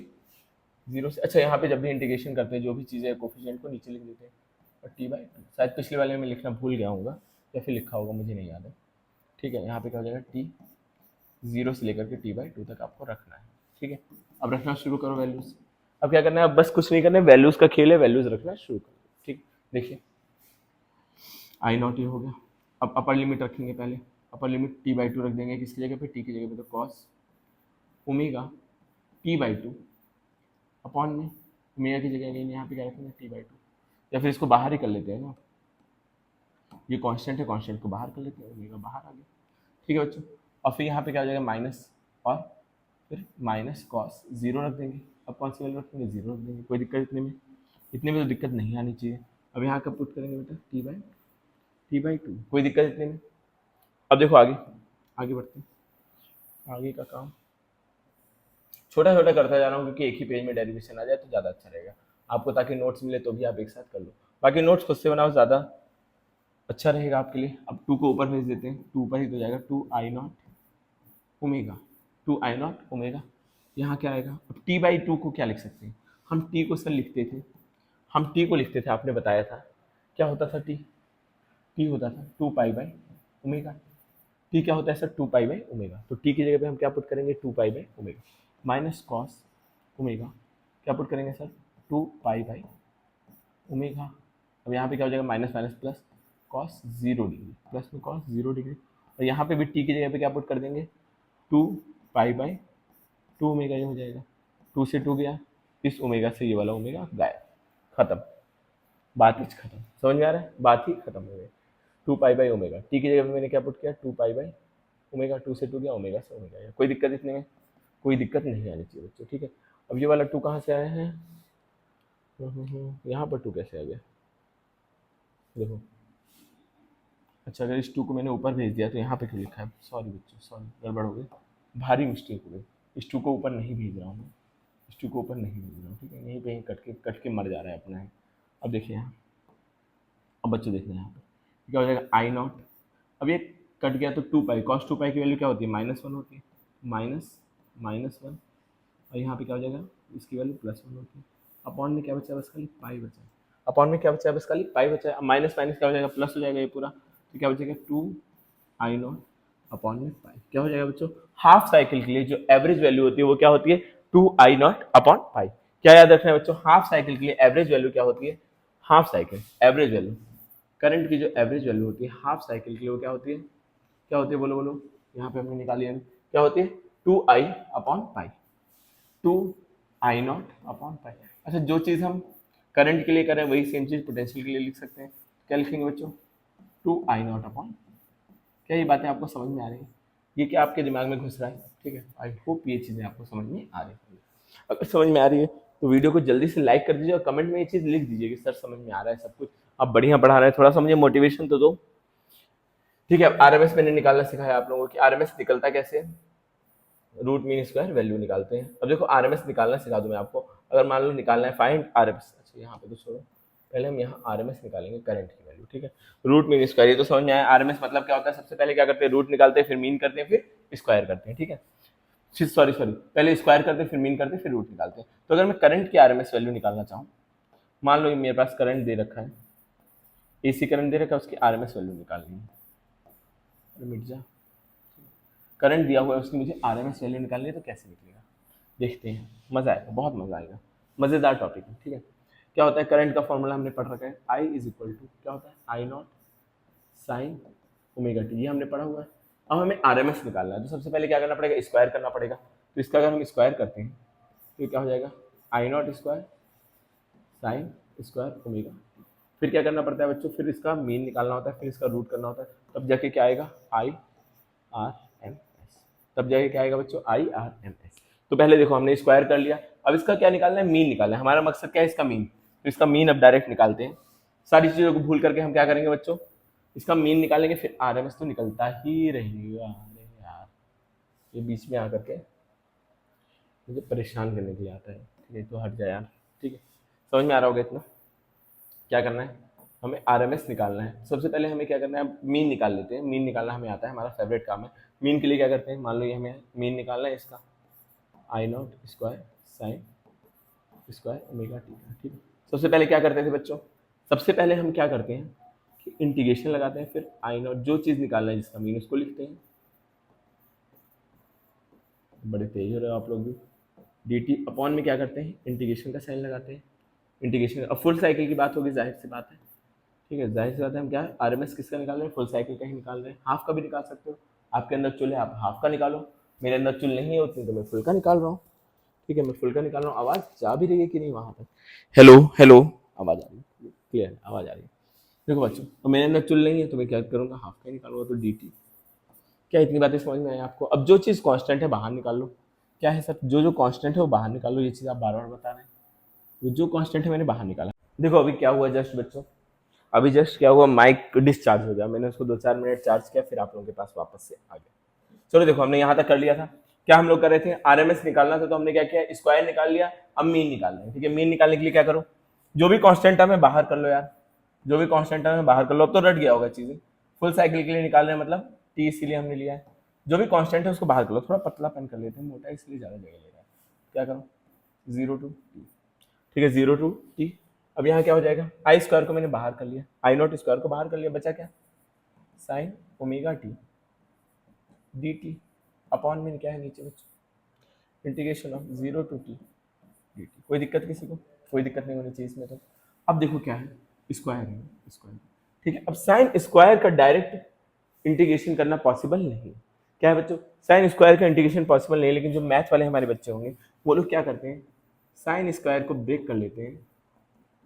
अच्छा यहाँ पे जब भी इंटीग्रेशन करते हैं जो भी चीज़ें कोफिशिएंट को नीचे लिख देते हैं, और t/2 शायद पिछले वाले में लिखना भूल गया होगा या फिर लिखा होगा, मुझे नहीं याद है। ठीक है, यहाँ पे क्या हो जाएगा, t 0 से लेकर के t/2 तक आपको रखना है। ठीक है, अब रखना शुरू करो वैल्यूज। अब क्या करना है, अब बस कुछ नहीं करना है, वैल्यूज का खेल है, वैल्यूज रखना शुरू करो। ठीक, देखिए आई नॉट ये हो गया। अब अपर लिमिट रखेंगे, पहले अपर लिमिट t/2 रख देंगे, किसकी जगह पे, t की जगह पे, तो कॉस ओमेगा t/2 अपॉन में ओमेगा की जगह नहीं, यहाँ पे क्या रखेंगे, t/2, या फिर इसको बाहर ही कर लेते हैं ना, ये कांस्टेंट है, कांस्टेंट को बाहर कर लेते हैं, ओमेगा बाहर आ गया। ठीक है बच्चों, और फिर यहाँ पे क्या हो जाएगा, माइनस, और फिर माइनस कॉस 0 रख देंगे। अब कौन सी वैल्यू रखेंगे, 0 रख देंगे, कोई दिक्कत इतने में तो दिक्कत नहीं आनी चाहिए। अब यहाँ कब पुट करेंगे बेटा, t/2, कोई दिक्कत इतने में। अब देखो आगे बढ़ते हैं, आगे का काम छोटा छोटा करता जा रहा हूँ क्योंकि एक ही पेज में डेरिवेशन आ जाए तो ज़्यादा अच्छा रहेगा आपको, ताकि नोट्स मिले तो भी आप एक साथ कर लो। बाकी नोट्स खुद से बनाओ, ज़्यादा अच्छा रहेगा आपके लिए। अब 2 को ऊपर भेज देते हैं, 2 ऊपर ही तो जाएगा, 2i0 ओमेगा, 2i0 ओमेगा। यहाँ क्या आएगा, अब t/2 को क्या लिख सकते हैं हम, t को सर लिखते थे, आपने बताया था क्या होता था टी? टी होता था 2 पाई बाई ओमेगा। टी क्या होता है सर? 2 pi by omega. तो टी की जगह पे हम क्या पुट करेंगे? 2 pi by omega minus cos omega, क्या पुट करेंगे सर? 2 pi by omega. अब यहाँ पे क्या हो जाएगा? Minus minus plus cos 0 degree, plus में कॉस 0 डिग्री। और यहाँ पे भी टी की जगह पे क्या पुट कर देंगे? 2 पाई बाई 2 ओमेगा ये हो जाएगा। 2 से 2 गया, इस ओमेगा से ये वाला ओमेगा गायब, खत्म, बात ही खत्म। समझ में आ रहा है? बात ही खत्म हो गई। 2 पाई बाई ओमेगा, टी की जगह पे मैंने क्या पुट किया? 2 पाई बाई ओमेगा, 2 से 2 गया, ओमेगा से ओमेगा गया। कोई दिक्कत इतने में? कोई दिक्कत नहीं आनी चाहिए बच्चों, ठीक है। अब ये वाला 2 कहाँ से आया है? यहाँ पर 2 कैसे आ गया? देखो, अच्छा अगर इस 2 को मैंने ऊपर भेज दिया तो यहाँ पे क्यों लिखा है? सॉरी बच्चों, सॉरी, गड़बड़ हो गई, भारी मिस्टेक हो गई। इस 2 को ऊपर नहीं भेज रहा हूँ मैं, इस 2 को ऊपर नहीं भेज रहा हूँ, ठीक है। यहीं पे कट के मर जा रहा है अपना है। अब देखिए यहाँ, अब बच्चों देखना यहाँ पे क्या हो जाएगा? I0। अब ये कट गया तो 2 पाई, कॉस 2 पाई की वैल्यू क्या होती है? -1 होती है, -1। और यहाँ पे क्या हो जाएगा? इसकी वैल्यू +1 होती है। अपॉन में क्या बचा? बस खाली पाई बचा। अपॉन में क्या बचा? बस खाली पाई बचा। अब माइनस माइनस क्या हो जाएगा? प्लस हो जाएगा ये पूरा। तो क्या बचेगा? 2I0 अपॉन में पाई। क्या हो जाएगा बच्चों? हाफ साइकिल के लिए जो एवरेज वैल्यू होती है वो क्या होती है? 2I0 upon pi. क्या याद रखना है बच्चों? हाफ साइकिल के लिए एवरेज वैल्यू क्या होती है? Half cycle average value, current की जो एवरेज वैल्यू होती है हाफ साइकिल के लिए वो क्या होती है? क्या होती है? बोलो बोलो, यहाँ पे हमने निकाली है, क्या होती है? 2I upon pi, 2I0 upon pi. अच्छा, जो चीज़ हम करंट के लिए करें वही सेम चीज़ पोटेंशियल के लिए लिख सकते हैं। क्या लिखेंगे बच्चों? 2I0 upon. क्या ये बातें आपको समझ में आ रही है? ये क्या आपके दिमाग में घुस रहा है? ठीक है, आई होप ये चीज़ें आपको समझ में आ रही है। अगर समझ में आ रही है तो वीडियो को जल्दी से लाइक कर दीजिए और कमेंट में ये चीज़ लिख दीजिए कि सर समझ में आ रहा है सब कुछ, आप बढ़िया पढ़ा रहे हैं, थोड़ा सा मुझे मोटिवेशन तो दो। ठीक है, अब आरएमएस मैंने निकालना सिखाया आप लोगों को कि आरएमएस निकलता कैसे है। रूट मीन स्क्वायर वैल्यू निकालते हैं। अब देखो आरएमएस निकालना सिखा दूं मैं आपको। अगर मान लो निकालना है फाइंड आरएमएस, अच्छा यहाँ पे तो छोड़ो, पहले हम यहाँ आरएमएस निकालेंगे करंट की वैल्यू, ठीक है। रूट मीन स्क्वायर, ये तो समझ में आया। आरएमएस मतलब क्या होता है? सबसे पहले क्या करते हैं? रूट निकालते हैं, फिर मीन करते हैं, फिर स्क्वायर करते हैं, ठीक है। सॉरी पहले स्क्वायर करते हैं, फिर मीन करते हैं, फिर रूट निकालते हैं। तो अगर मैं करंट की आरएमएस वैल्यू निकालना चाहूँ, मान लो ये मेरे पास करंट दे रखा है, एसी करंट दे रखा है, उसकी आरएमएस वैल्यू निकालनी है। मिट जा, करंट दिया हुआ है, उसकी मुझे आरएमएस वैल्यू निकालनी है, तो कैसे निकलेगा देखते हैं। मजा आएगा, बहुत मजा आएगा, मजेदार टॉपिक है, ठीक है। क्या होता है? करंट का फॉर्मूला हमने पढ़ रखा है, I इज इक्वल टू क्या होता है? I0 साइन ओमेगा टी, ये हमने पढ़ा हुआ है। अब हमें आरएमएस निकालना है, तो सबसे पहले क्या करना पड़ेगा? स्क्वायर करना पड़ेगा। तो इसका अगर हम स्क्वायर करते हैं तो क्या हो जाएगा? I0 square sine square omega. फिर क्या करना पड़ता है बच्चों? फिर इसका मीन निकालना होता है, फिर इसका रूट करना होता है, तब जाके क्या आएगा? IRMS। तब जाके क्या आएगा बच्चों? IRMS। तो पहले देखो हमने स्क्वायर कर लिया, अब इसका क्या निकालना है? मीन निकालना है। हमारा मकसद क्या है? इसका मीन। तो इसका मीन अब डायरेक्ट निकालते हैं। सारी चीजों को भूल करके हम क्या करेंगे बच्चों? इसका मीन निकालेंगे, फिर आरएमएस तो निकलता ही रहेगा। अरे यार, ये बीच में आकर के मुझे परेशान करने के लिए आता है, ठीक है, तो हट जाए यार, ठीक है। समझ में आ रहा होगा इतना? क्या करना है? हमें आरएमएस निकालना है। सबसे पहले हमें क्या करना है? मीन निकाल लेते हैं। मीन निकालना हमें आता है, हमारा फेवरेट काम है। मीन के लिए क्या करते हैं? मान लो ये हमें मीन निकालना है इसका, I0 square sine square omega T का, ठीक है। सबसे पहले क्या करते थे बच्चों? सबसे पहले हम क्या करते हैं कि इंटीग्रेशन लगाते हैं, फिर I0 जो चीज़ निकालना है जिसका मीन उसको लिखते हैं। बड़े तेज हो रहे हो आप लोग भी। dt अपॉन में क्या करते हैं? इंटीग्रेशन का साइन लगाते हैं। इंटीग्रेशन, अब फुल साइकिल की बात होगी, जाहिर सी बात है, ठीक है, जाहिर सी बात है। हम क्या है? आरएमएस किसका निकाल रहे हैं? फुल साइकिल का ही निकाल रहे हैं। हाफ का भी निकाल सकते हो, आपके अंदर चुल है, आप हाफ का निकालो। मेरे अंदर चुल नहीं है उतनी, तो मैं फुल का निकाल रहा हूँ, ठीक है। मैं फुल का निकाल रहा हूँ। आवाज़ जा भी रही है कि नहीं वहाँ तक? हेलो हेलो, आवाज़ आ रही है? क्लियर आवाज़ आ रही है? देखो बच्चों, तो मेरे अंदर चुल नहीं है तो मैं क्या करूँगा? हाफ का निकालूंगा। तो dt, क्या इतनी बातें समझ में आई आपको? अब जो चीज़ कांस्टेंट है बाहर निकाल लो। क्या है सर? जो कांस्टेंट है वो बाहर निकाल लो। ये चीज़ आप बार बार बता रहे हैं, वो जो कांस्टेंट है मैंने बाहर निकाला। देखो अभी क्या हुआ जस्ट बच्चों, अभी जस्ट क्या हुआ? माइक डिस्चार्ज हो गया, मैंने उसको 2-4 मिनट चार्ज किया, फिर आप लोगों के पास वापस से आ गया। चलो देखो, हमने यहाँ तक कर लिया था। क्या हम लोग कर रहे थे? आरएमएस निकालना था, तो हमने क्या किया? स्क्वायर निकाल लिया। अब मीन निकालना है, ठीक है। मीन निकालने के लिए क्या करो? जो भी कांस्टेंट है मैं बाहर कर लो यार, जो भी कांस्टेंट है मैं बाहर कर लो। अब तो रट गया होगा चीजें। फुल साइकिल के लिए निकाल रहे हैं, मतलब टी इसीलिए हमने लिया है। जो भी कांस्टेंट है उसको बाहर कर लो। थोड़ा पतला पेन कर लेते हैं, मोटा इसलिए ज्यादा जगह ले रहा है। क्या करो? 0 to t, ठीक है, 0 to t अब यहाँ क्या हो जाएगा, आई स्क्वायर को मैंने बाहर कर लिया, आई नॉट स्क्वायर को बाहर कर लिया, बचा क्या, sine omega t d t upon में क्या है नीचे बच्चों, integration of 0 to t d t. कोई दिक्कत किसी को, कोई दिक्कत नहीं होनी चाहिए इसमें। तो अब देखो क्या है, स्क्वायर है, स्क्वायर, ठीक है। अब साइन स्क्वायर का डायरेक्ट इंटीग्रेशन करना पॉसिबल नहीं, क्या है बच्चों, साइन स्क्वायर का इंटीग्रेशन पॉसिबल नहीं, लेकिन जो मैथ वाले हमारे बच्चे होंगे वो लोग क्या करते हैं, साइन स्क्वायर को ब्रेक कर लेते हैं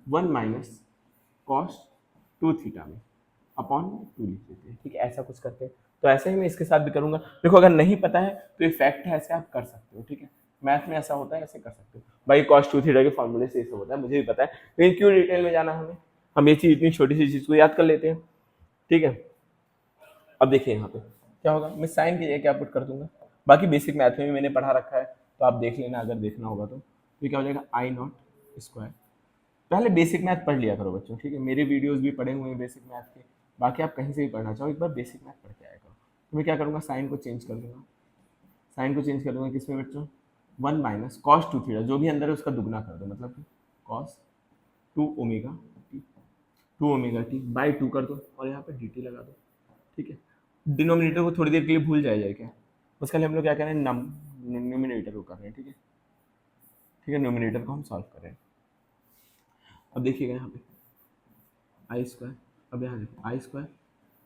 1 माइनस कॉस 2 थीटा में अपॉन 2 लिख देते हैं, ठीक है, ऐसा कुछ करते हैं। तो ऐसे ही मैं इसके साथ भी करूंगा। देखो अगर नहीं पता है तो ये फैक्ट है, ऐसे आप कर सकते हो, ठीक है, मैथ में ऐसा होता है, ऐसे कर सकते हो भाई। कॉस 2 थीटा के फॉर्मूले से ऐसे होता है, मुझे भी पता है, लेकिन क्यों डिटेल में जाना हमें, हम ये चीज इतनी छोटी सी चीज को याद कर लेते हैं, ठीक है। अब देखिए यहाँ पे क्या होगा, मैं साइन की जगह क्या पुट कर दूंगा, बाकी बेसिक मैथ में भी मैंने पढ़ा रखा है, तो आप देख लेना अगर देखना होगा तो। ये क्या हो जाएगा, आई नॉट स्क्वायर, पहले बेसिक मैथ पढ़ लिया करो बच्चों, ठीक है, मेरे वीडियोस भी पढ़े हुए हैं बेसिक मैथ के, बाकी आप कहीं से भी पढ़ना चाहो एक बार बेसिक मैथ पढ़ के आया करो। तो मैं क्या करूँगा, साइन को चेंज कर दूंगा, साइन को चेंज कर दूंगा किसमें बच्चों, 1 माइनस कॉस 2 थीटा, जो भी अंदर है उसका दुगना कर दो, मतलब कि cos 2 omega T, 2 omega T by 2 कर दो और यहाँ पे डी टी लगा दो, ठीक है। डिनोमिनेटर को थोड़ी देर के लिए भूल जाए क्या, उसके लिए हम लोग क्या कर रहे हैं, न्यूमिनेटर को कर रहे हैं, ठीक है, ठीक है, न्यूमिनेटर को हम सॉल्व कर रहे हैं। अब देखिएगा यहाँ पे आई स्क्वायर, अब यहाँ देखो आई स्क्वायर,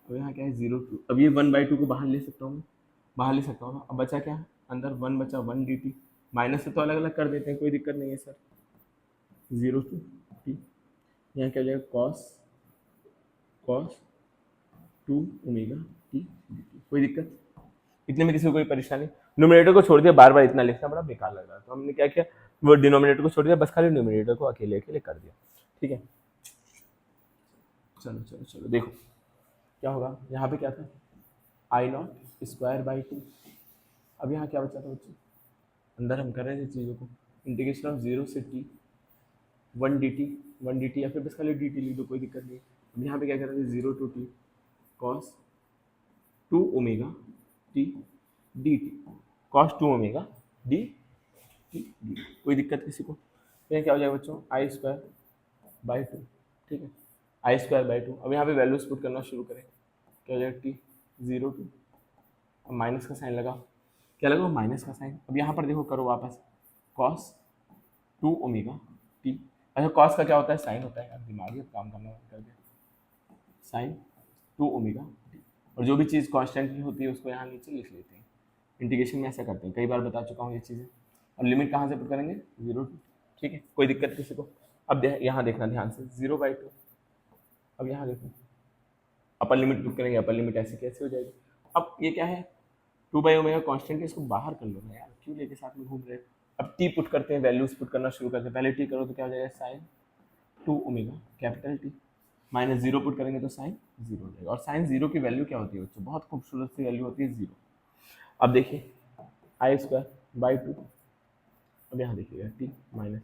अब यहाँ क्या है 0 टू, अब ये 1/2 को बाहर ले सकता हूँ मैं, बाहर ले सकता हूँ ना। अब बचा क्या है, अंदर 1 बचा 1 डी टी, माइनस से तो अलग अलग कर देते हैं, कोई दिक्कत नहीं है सर, 0 टू टी, यहाँ क्या हो जाएगा cos 2 omega t d t, कोई दिक्कत, इतने में किसी को कोई परेशानी। न्यूमिनेटर को छोड़ दिया, बार बार इतना लिखना बड़ा बेकार लग रहा है, तो हमने क्या किया, वो डिनोमिनेटर को छोड़ दिया, बस खाली न्यूमिनेटर को अकेले अकेले कर दिया, ठीक है। चलो चलो चलो देखो क्या होगा, यहाँ पे क्या था, आई नॉट स्क्वायर बाई 2, अब यहाँ क्या बचा था बच्चों, अंदर हम कर रहे थे चीज़ों को, इंटीग्रेशन ऑफ 0 से टी 1 डी टी या फिर बस खाली डी टी लिख दो, कोई दिक्कत नहीं। अब यहाँ पे क्या कर रहे थे, 0 to t cos 2 omega t d t, cos 2 omega d t d, कोई दिक्कत किसी को। यहाँ क्या हो जाएगा बच्चों, आई स्क्वायर बाई 2, ठीक है, आई स्क्वायर बाई 2। अब यहाँ पे वैल्यूज पुट करना शुरू करें, क्या हो जाएगा, टी 0 टू, अब माइनस का साइन लगाओ, क्या लगाओ, माइनस का साइन। अब यहाँ पर देखो करो वापस, कॉस 2 ओमेगा टी, अच्छा कॉस का क्या होता है, साइन होता है यार, दिमाग ही काम करना बंद कर दिया, साइन 2 ओमेगा टी, और जो भी चीज़ कॉन्स्टेंट होती है उसको यहाँ नीचे लिख लेते हैं, इंटीग्रेशन में ऐसा करते हैं, कई बार बता चुका हूँ ये चीज़ें। और लिमिट कहाँ से पुट करेंगे, 0 टू, ठीक है, कोई दिक्कत किसी को। अब यहाँ देखना ध्यान से, 0/2, अब यहाँ देखो अपर लिमिट पुट करेंगे, अपर लिमिट ऐसे कैसे हो जाएगी। अब ये क्या है, 2/ओमेगा कांस्टेंट है, इसको बाहर कर लो ना यार, क्यों लेके साथ में घूम रहे हो। अब टी पुट करते हैं, वैल्यूज पुट करना शुरू करते हैं, पहले टी करो तो क्या हो जाएगा, sine 2 omega capital t, minus 0 put करेंगे तो साइन 0 हो जाएगा। और साइन 0 की वैल्यू क्या होती है बच्चों, बहुत खूबसूरत सी वैल्यू होती है 0। अब देखिए आई स्क्वायर बाई 2, अब यहाँ देखिएगा टी माइनस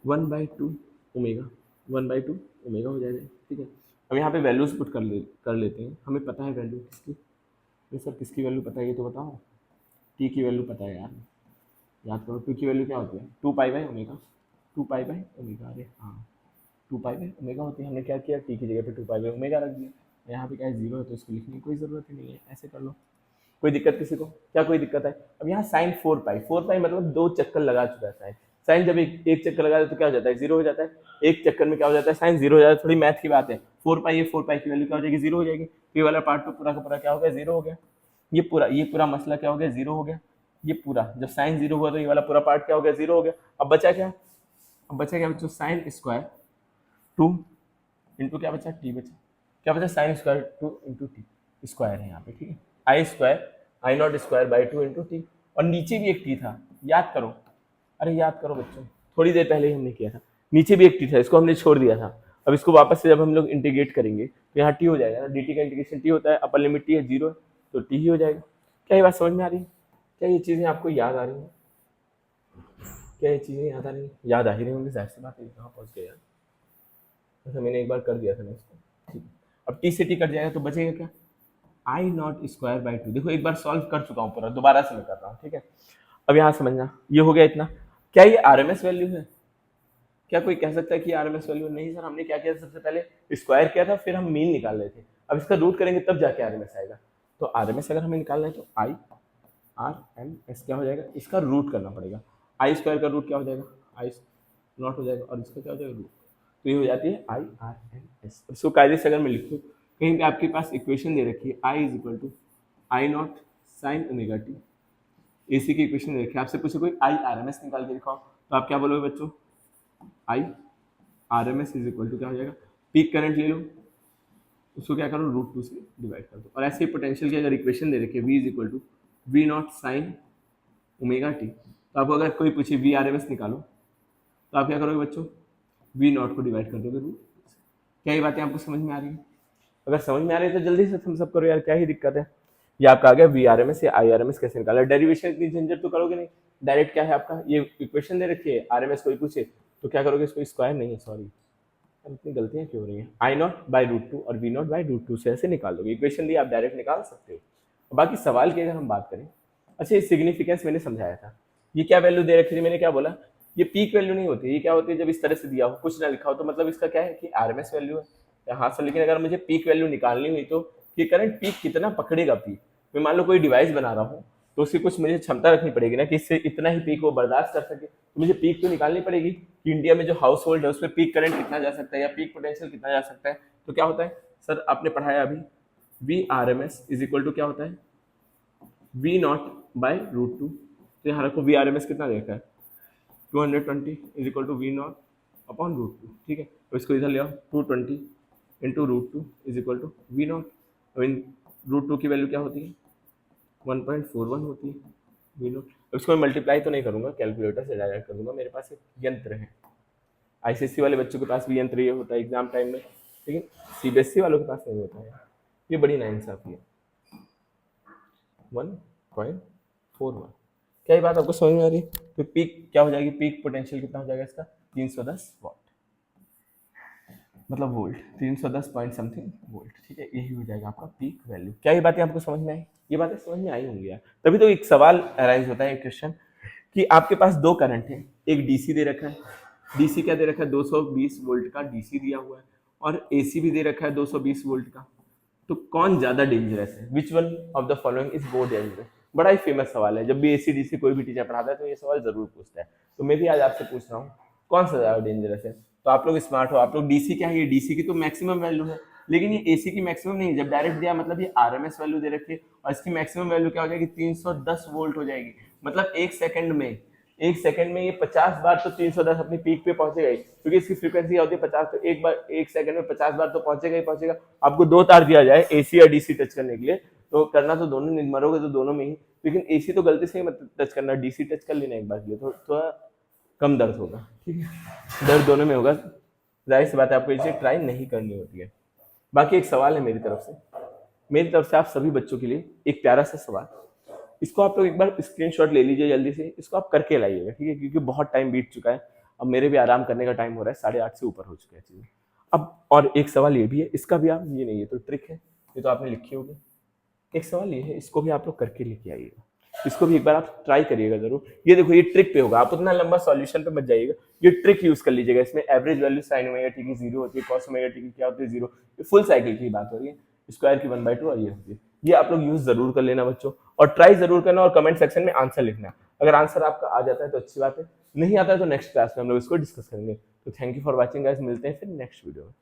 1/2 ओमेगा, 1/2 ओमेगा हो जाएगा, ठीक है। अब यहाँ पे वैल्यूज पुट कर लेते हैं, हमें पता है वैल्यू किसकी, तो सर किसकी वैल्यू पता है ये तो बताओ, टी की वैल्यू पता है यार, याद करो, टी की वैल्यू क्या होती है, 2π/ओमेगा, 2π/ओमेगा, अरे हाँ 2π/ओमेगा होती है। हमने क्या किया, टी की जगह पे 2π/ओमेगा रख दिया, यहाँ पे क्या है 0 है तो इसको लिखने की कोई ज़रूरत ही नहीं है, ऐसे कर लो, कोई दिक्कत किसी को, क्या कोई दिक्कत है। अब यहाँ साइन 4π मतलब 2 चक्कर लगा चुका है साइन, साइन जब एक चक्कर लगा दे तो क्या हो जाता है, 0 हो जाता है, एक चक्कर में क्या हो जाता है, साइन 0 हो जाता है, थोड़ी मैथ की बात है, 4π ये 4π की वैल्यू क्या हो जाएगी, 0 हो जाएगी, तो ये वाला पार्ट तो पूरा का पूरा क्या हो गया, 0 हो गया, ये पूरा मसला क्या हो गया, 0 हो गया, ये पूरा जब साइन 0 हुआ तो ये वाला पूरा पार्ट क्या हो गया, 0 हो गया। अब बचा क्या बच्चों, साइन स्क्वायर 2 इंटू क्या बचा, टी बचा, क्या बचा, sine square 2 into t square है यहाँ पे, ठीक है, I square I naught square by 2 into t, और नीचे भी एक टी था, याद करो, अरे याद करो बच्चों, थोड़ी देर पहले ही हमने किया था, नीचे भी एक टी था, इसको हमने छोड़ दिया था। अब इसको वापस से जब हम लोग इंटीग्रेट करेंगे तो यहाँ टी हो जाएगा ना, डी टी का इंटीग्रेशन टी होता है, अपर लिमिट टी है 0 तो टी ही हो जाएगा। क्या ये बात समझ में आ रही है, क्या ये चीज़ें आपको याद आ रही हैं, क्या ये चीज़ें याद आ रही हैं, याद आ ही रही होंगी, जाहिर सी बात है, कहाँ पहुँच गया यार, अच्छा मैंने एक बार कर दिया था ना इसको, ठीक। अब टी से टी कट जाएगा तो बचेगा क्या, आई नॉट स्क्वायर बाई 2, देखो एक बार सॉल्व कर चुका हूँ पूरा, दोबारा से मैं कर रहा हूँ, ठीक है। अब यहाँ समझना, ये हो गया इतना, क्या ये आरएमएस वैल्यू है, क्या कोई कह सकता है कि आरएमएस वैल्यू? नहीं सर, हमने क्या किया, सबसे पहले स्क्वायर किया था, फिर हम मीन निकाल रहे थे। अब इसका रूट करेंगे तब जाके आरएमएस आएगा। तो आरएमएस अगर हमें निकालना है तो आई आर एम एस क्या हो जाएगा, इसका रूट करना पड़ेगा। आई स्क्वायर का रूट क्या हो जाएगा, आई नॉट हो जाएगा, और इसका क्या हो जाएगा, रूट। तो ये हो जाती है आई आर एम एस। इसको कायदे से अगर मैं लिखूँ, कहीं पे आपके पास इक्वेशन दे रखी है I is equal to I naught sine omega t, AC की इक्वेशन दे रखी है, आपसे पूछे कोई आई आर एम एस निकाल के दिखाओ, तो आप क्या बोलोगे बच्चों, I R M S is equal to क्या हो जाएगा, पीक करंट ले लो, उसको क्या करो, √2 से डिवाइड कर दो। और ऐसे ही पोटेंशियल की अगर इक्वेशन दे रखी है V is equal to v not sine omega t, तो आपको अगर कोई पूछे वी आर एम एस निकालो, तो आप क्या करोगे बच्चों, वी नॉट को डिवाइड कर दोगे √2। क्या ये बातें आपको समझ में आ रही है? अगर समझ में आ रही है तो जल्दी से थम्स अप करो यार, क्या ही दिक्कत है। ये आपका आ गया वी आर एम एस या आई आर एम एस कैसे निकाला। डेरिवेशन की झंझट तो करोगे नहीं, डायरेक्ट क्या है आपका, ये इक्वेशन दे रखी है, आर एम एस कोई पूछे तो क्या करोगे, इसको स्क्वायर नहीं है, सॉरी इतनी गलतियां क्यों हो रही हैं, आई नॉट बाई √2 और वी नॉट बाई √2 से ऐसे निकाल दोगे। इक्वेशन दी आप डायरेक्ट निकाल सकते हो। बाकी सवाल की अगर हम बात करें, अच्छा ये सिग्निफिकेंस मैंने समझाया था, ये क्या वैल्यू दे रखी थी, मैंने क्या बोला, ये पीक वैल्यू नहीं होती, ये क्या होती है, जब इस तरह से दिया हो कुछ ना लिखा हो तो मतलब इसका क्या है कि आरएमएस वैल्यू है। हाँ सर, लेकिन अगर मुझे पीक वैल्यू निकालनी हुई तो ये करंट पीक कितना पकड़ेगा, पीक मैं मान लो कोई डिवाइस बना रहा हूँ तो उसकी कुछ मुझे क्षमता रखनी पड़ेगी ना कि इससे इतना ही पीक वो बर्दाश्त कर सके, तो मुझे पीक तो निकालनी पड़ेगी कि इंडिया में जो हाउस होल्ड है उसमें पीक करंट कितना जा सकता है या पीक पोटेंशियल कितना जा सकता है। तो क्या होता है सर, आपने पढ़ाया अभी, V R M S is equal to क्या होता है, वी नॉट बाई √2। तो यहाँ रखो वी आर एम एस कितना देखा है, 220 is equal to v not upon √2, ठीक है। तो इसको इधर ले आओ, 220 into √2 is equal to v not. √2 की वैल्यू क्या होती है, 1.41 होती है वी नॉट। इसको मैं मल्टीप्लाई तो नहीं करूंगा, कैलकुलेटर से डायरेक्ट कर दूंगा, मेरे पास एक यंत्र है। आईसीएससी वाले बच्चों के पास भी यंत्र ये होता है एग्जाम टाइम में, लेकिन सीबीएसई वालों के पास नहीं होता है। ये बड़ी नाइंसाफी है। 1.41, क्या ये बात आपको समझ में आ रही है? तो पीक क्या हो जाएगी, पीक पोटेंशियल कितना हो जाएगा इसका, 310 वाट, मतलब वोल्ट, 310 पॉइंट समथिंग वोल्ट, ठीक है। यही हो जाएगा आपका पीक वैल्यू। क्या ये बातें आपको समझ में आई? ये बातें समझ में आई होंगी यार, तभी तो एक सवाल अराइज होता है, एक क्वेश्चन, कि आपके पास दो करंट है, एक डीसी दे रखा है, डीसी क्या दे रखा है, 220 वोल्ट का डीसी दिया हुआ है, और एसी भी दे रखा है 220 वोल्ट का, तो कौन ज्यादा डेंजरस है, which one of the following is more dangerous. बड़ा ही फेमस सवाल है, जब भी एसी डीसी कोई भी टीचर पढ़ाता है तो ये सवाल जरूर पूछता है। तो मैं भी आज आपसे पूछ रहा हूँ कौन सा ज्यादा डेंजरस है। तो आप लोग स्मार्ट हो, आप लोग डीसी क्या है, ये डीसी की तो मैक्सिमम वैल्यू है, लेकिन ये एसी की मैक्सिमम नहीं है। जब डायरेक्ट दिया मतलब ये आरएमएस वैल्यू दे रखी है, और इसकी मैक्सिमम वैल्यू क्या हो जाएगी, 310 वोल्ट हो जाएगी। मतलब एक सेकंड में ये 50 बार तो 310 अपनी पीक पे पहुंचेगा ही, क्योंकि इसकी फ्रीक्वेंसी होती है 50, तो एक बार एक सेकंड में 50 बार तो पहुंचेगा ही पहुंचेगा। आपको दो तार दिया जाए एसी या डीसी टच करने के लिए, तो करना तो दोनों नहीं, मरोगे तो दोनों में ही, लेकिन एसी तो गलती से ही मत टच करना, डीसी टच कर लेना एक बार के लिए, तो थोड़ा कम दर्द होगा, ठीक है। दर्द दोनों में होगा, जाहिर सी बात है, आपको इसे ट्राई नहीं करनी होती है। बाकी एक सवाल है मेरी तरफ से आप सभी बच्चों के लिए, एक प्यारा सा सवाल, इसको आप लोग एक बार स्क्रीनशॉट ले लीजिए जल्दी से, इसको आप करके लाइएगा, ठीक है, क्योंकि बहुत टाइम बीत चुका है, अब मेरे भी आराम करने का टाइम हो रहा है, 8:30 से ऊपर हो चुका है चीजें। अब और एक सवाल ये भी है, इसका भी आप, ये नहीं, ये तो ट्रिक है, ये तो आपने लिखी होगी। एक सवाल ये है, इसको भी आप लोग करके लेके आइएगा, इसको भी एक बार आप ट्राई करिएगा जरूर। ये देखो, ये ट्रिक पे होगा, आप उतना लंबा सॉल्यूशन पे मत जाइएगा, ये ट्रिक यूज कर लीजिएगा। इसमें average value sign omega T की 0 होती है, कॉस ओमेगा टी की क्या होती है 0, ये फुल साइकिल की बात हो रही है, स्क्वायर की 1/2 और ये होती है। ये आप लोग यूज जरूर कर लेना बच्चों, और ट्राई जरूर करना, और कमेंट सेक्शन में आंसर लिखना। अगर आंसर आपका आ जाता है तो अच्छी बात है, नहीं आता है तो नेक्स्ट क्लास में हम लोग इसको डिस्कस करेंगे। तो thank you for watching guys, मिलते हैं फिर नेक्स्ट वीडियो में।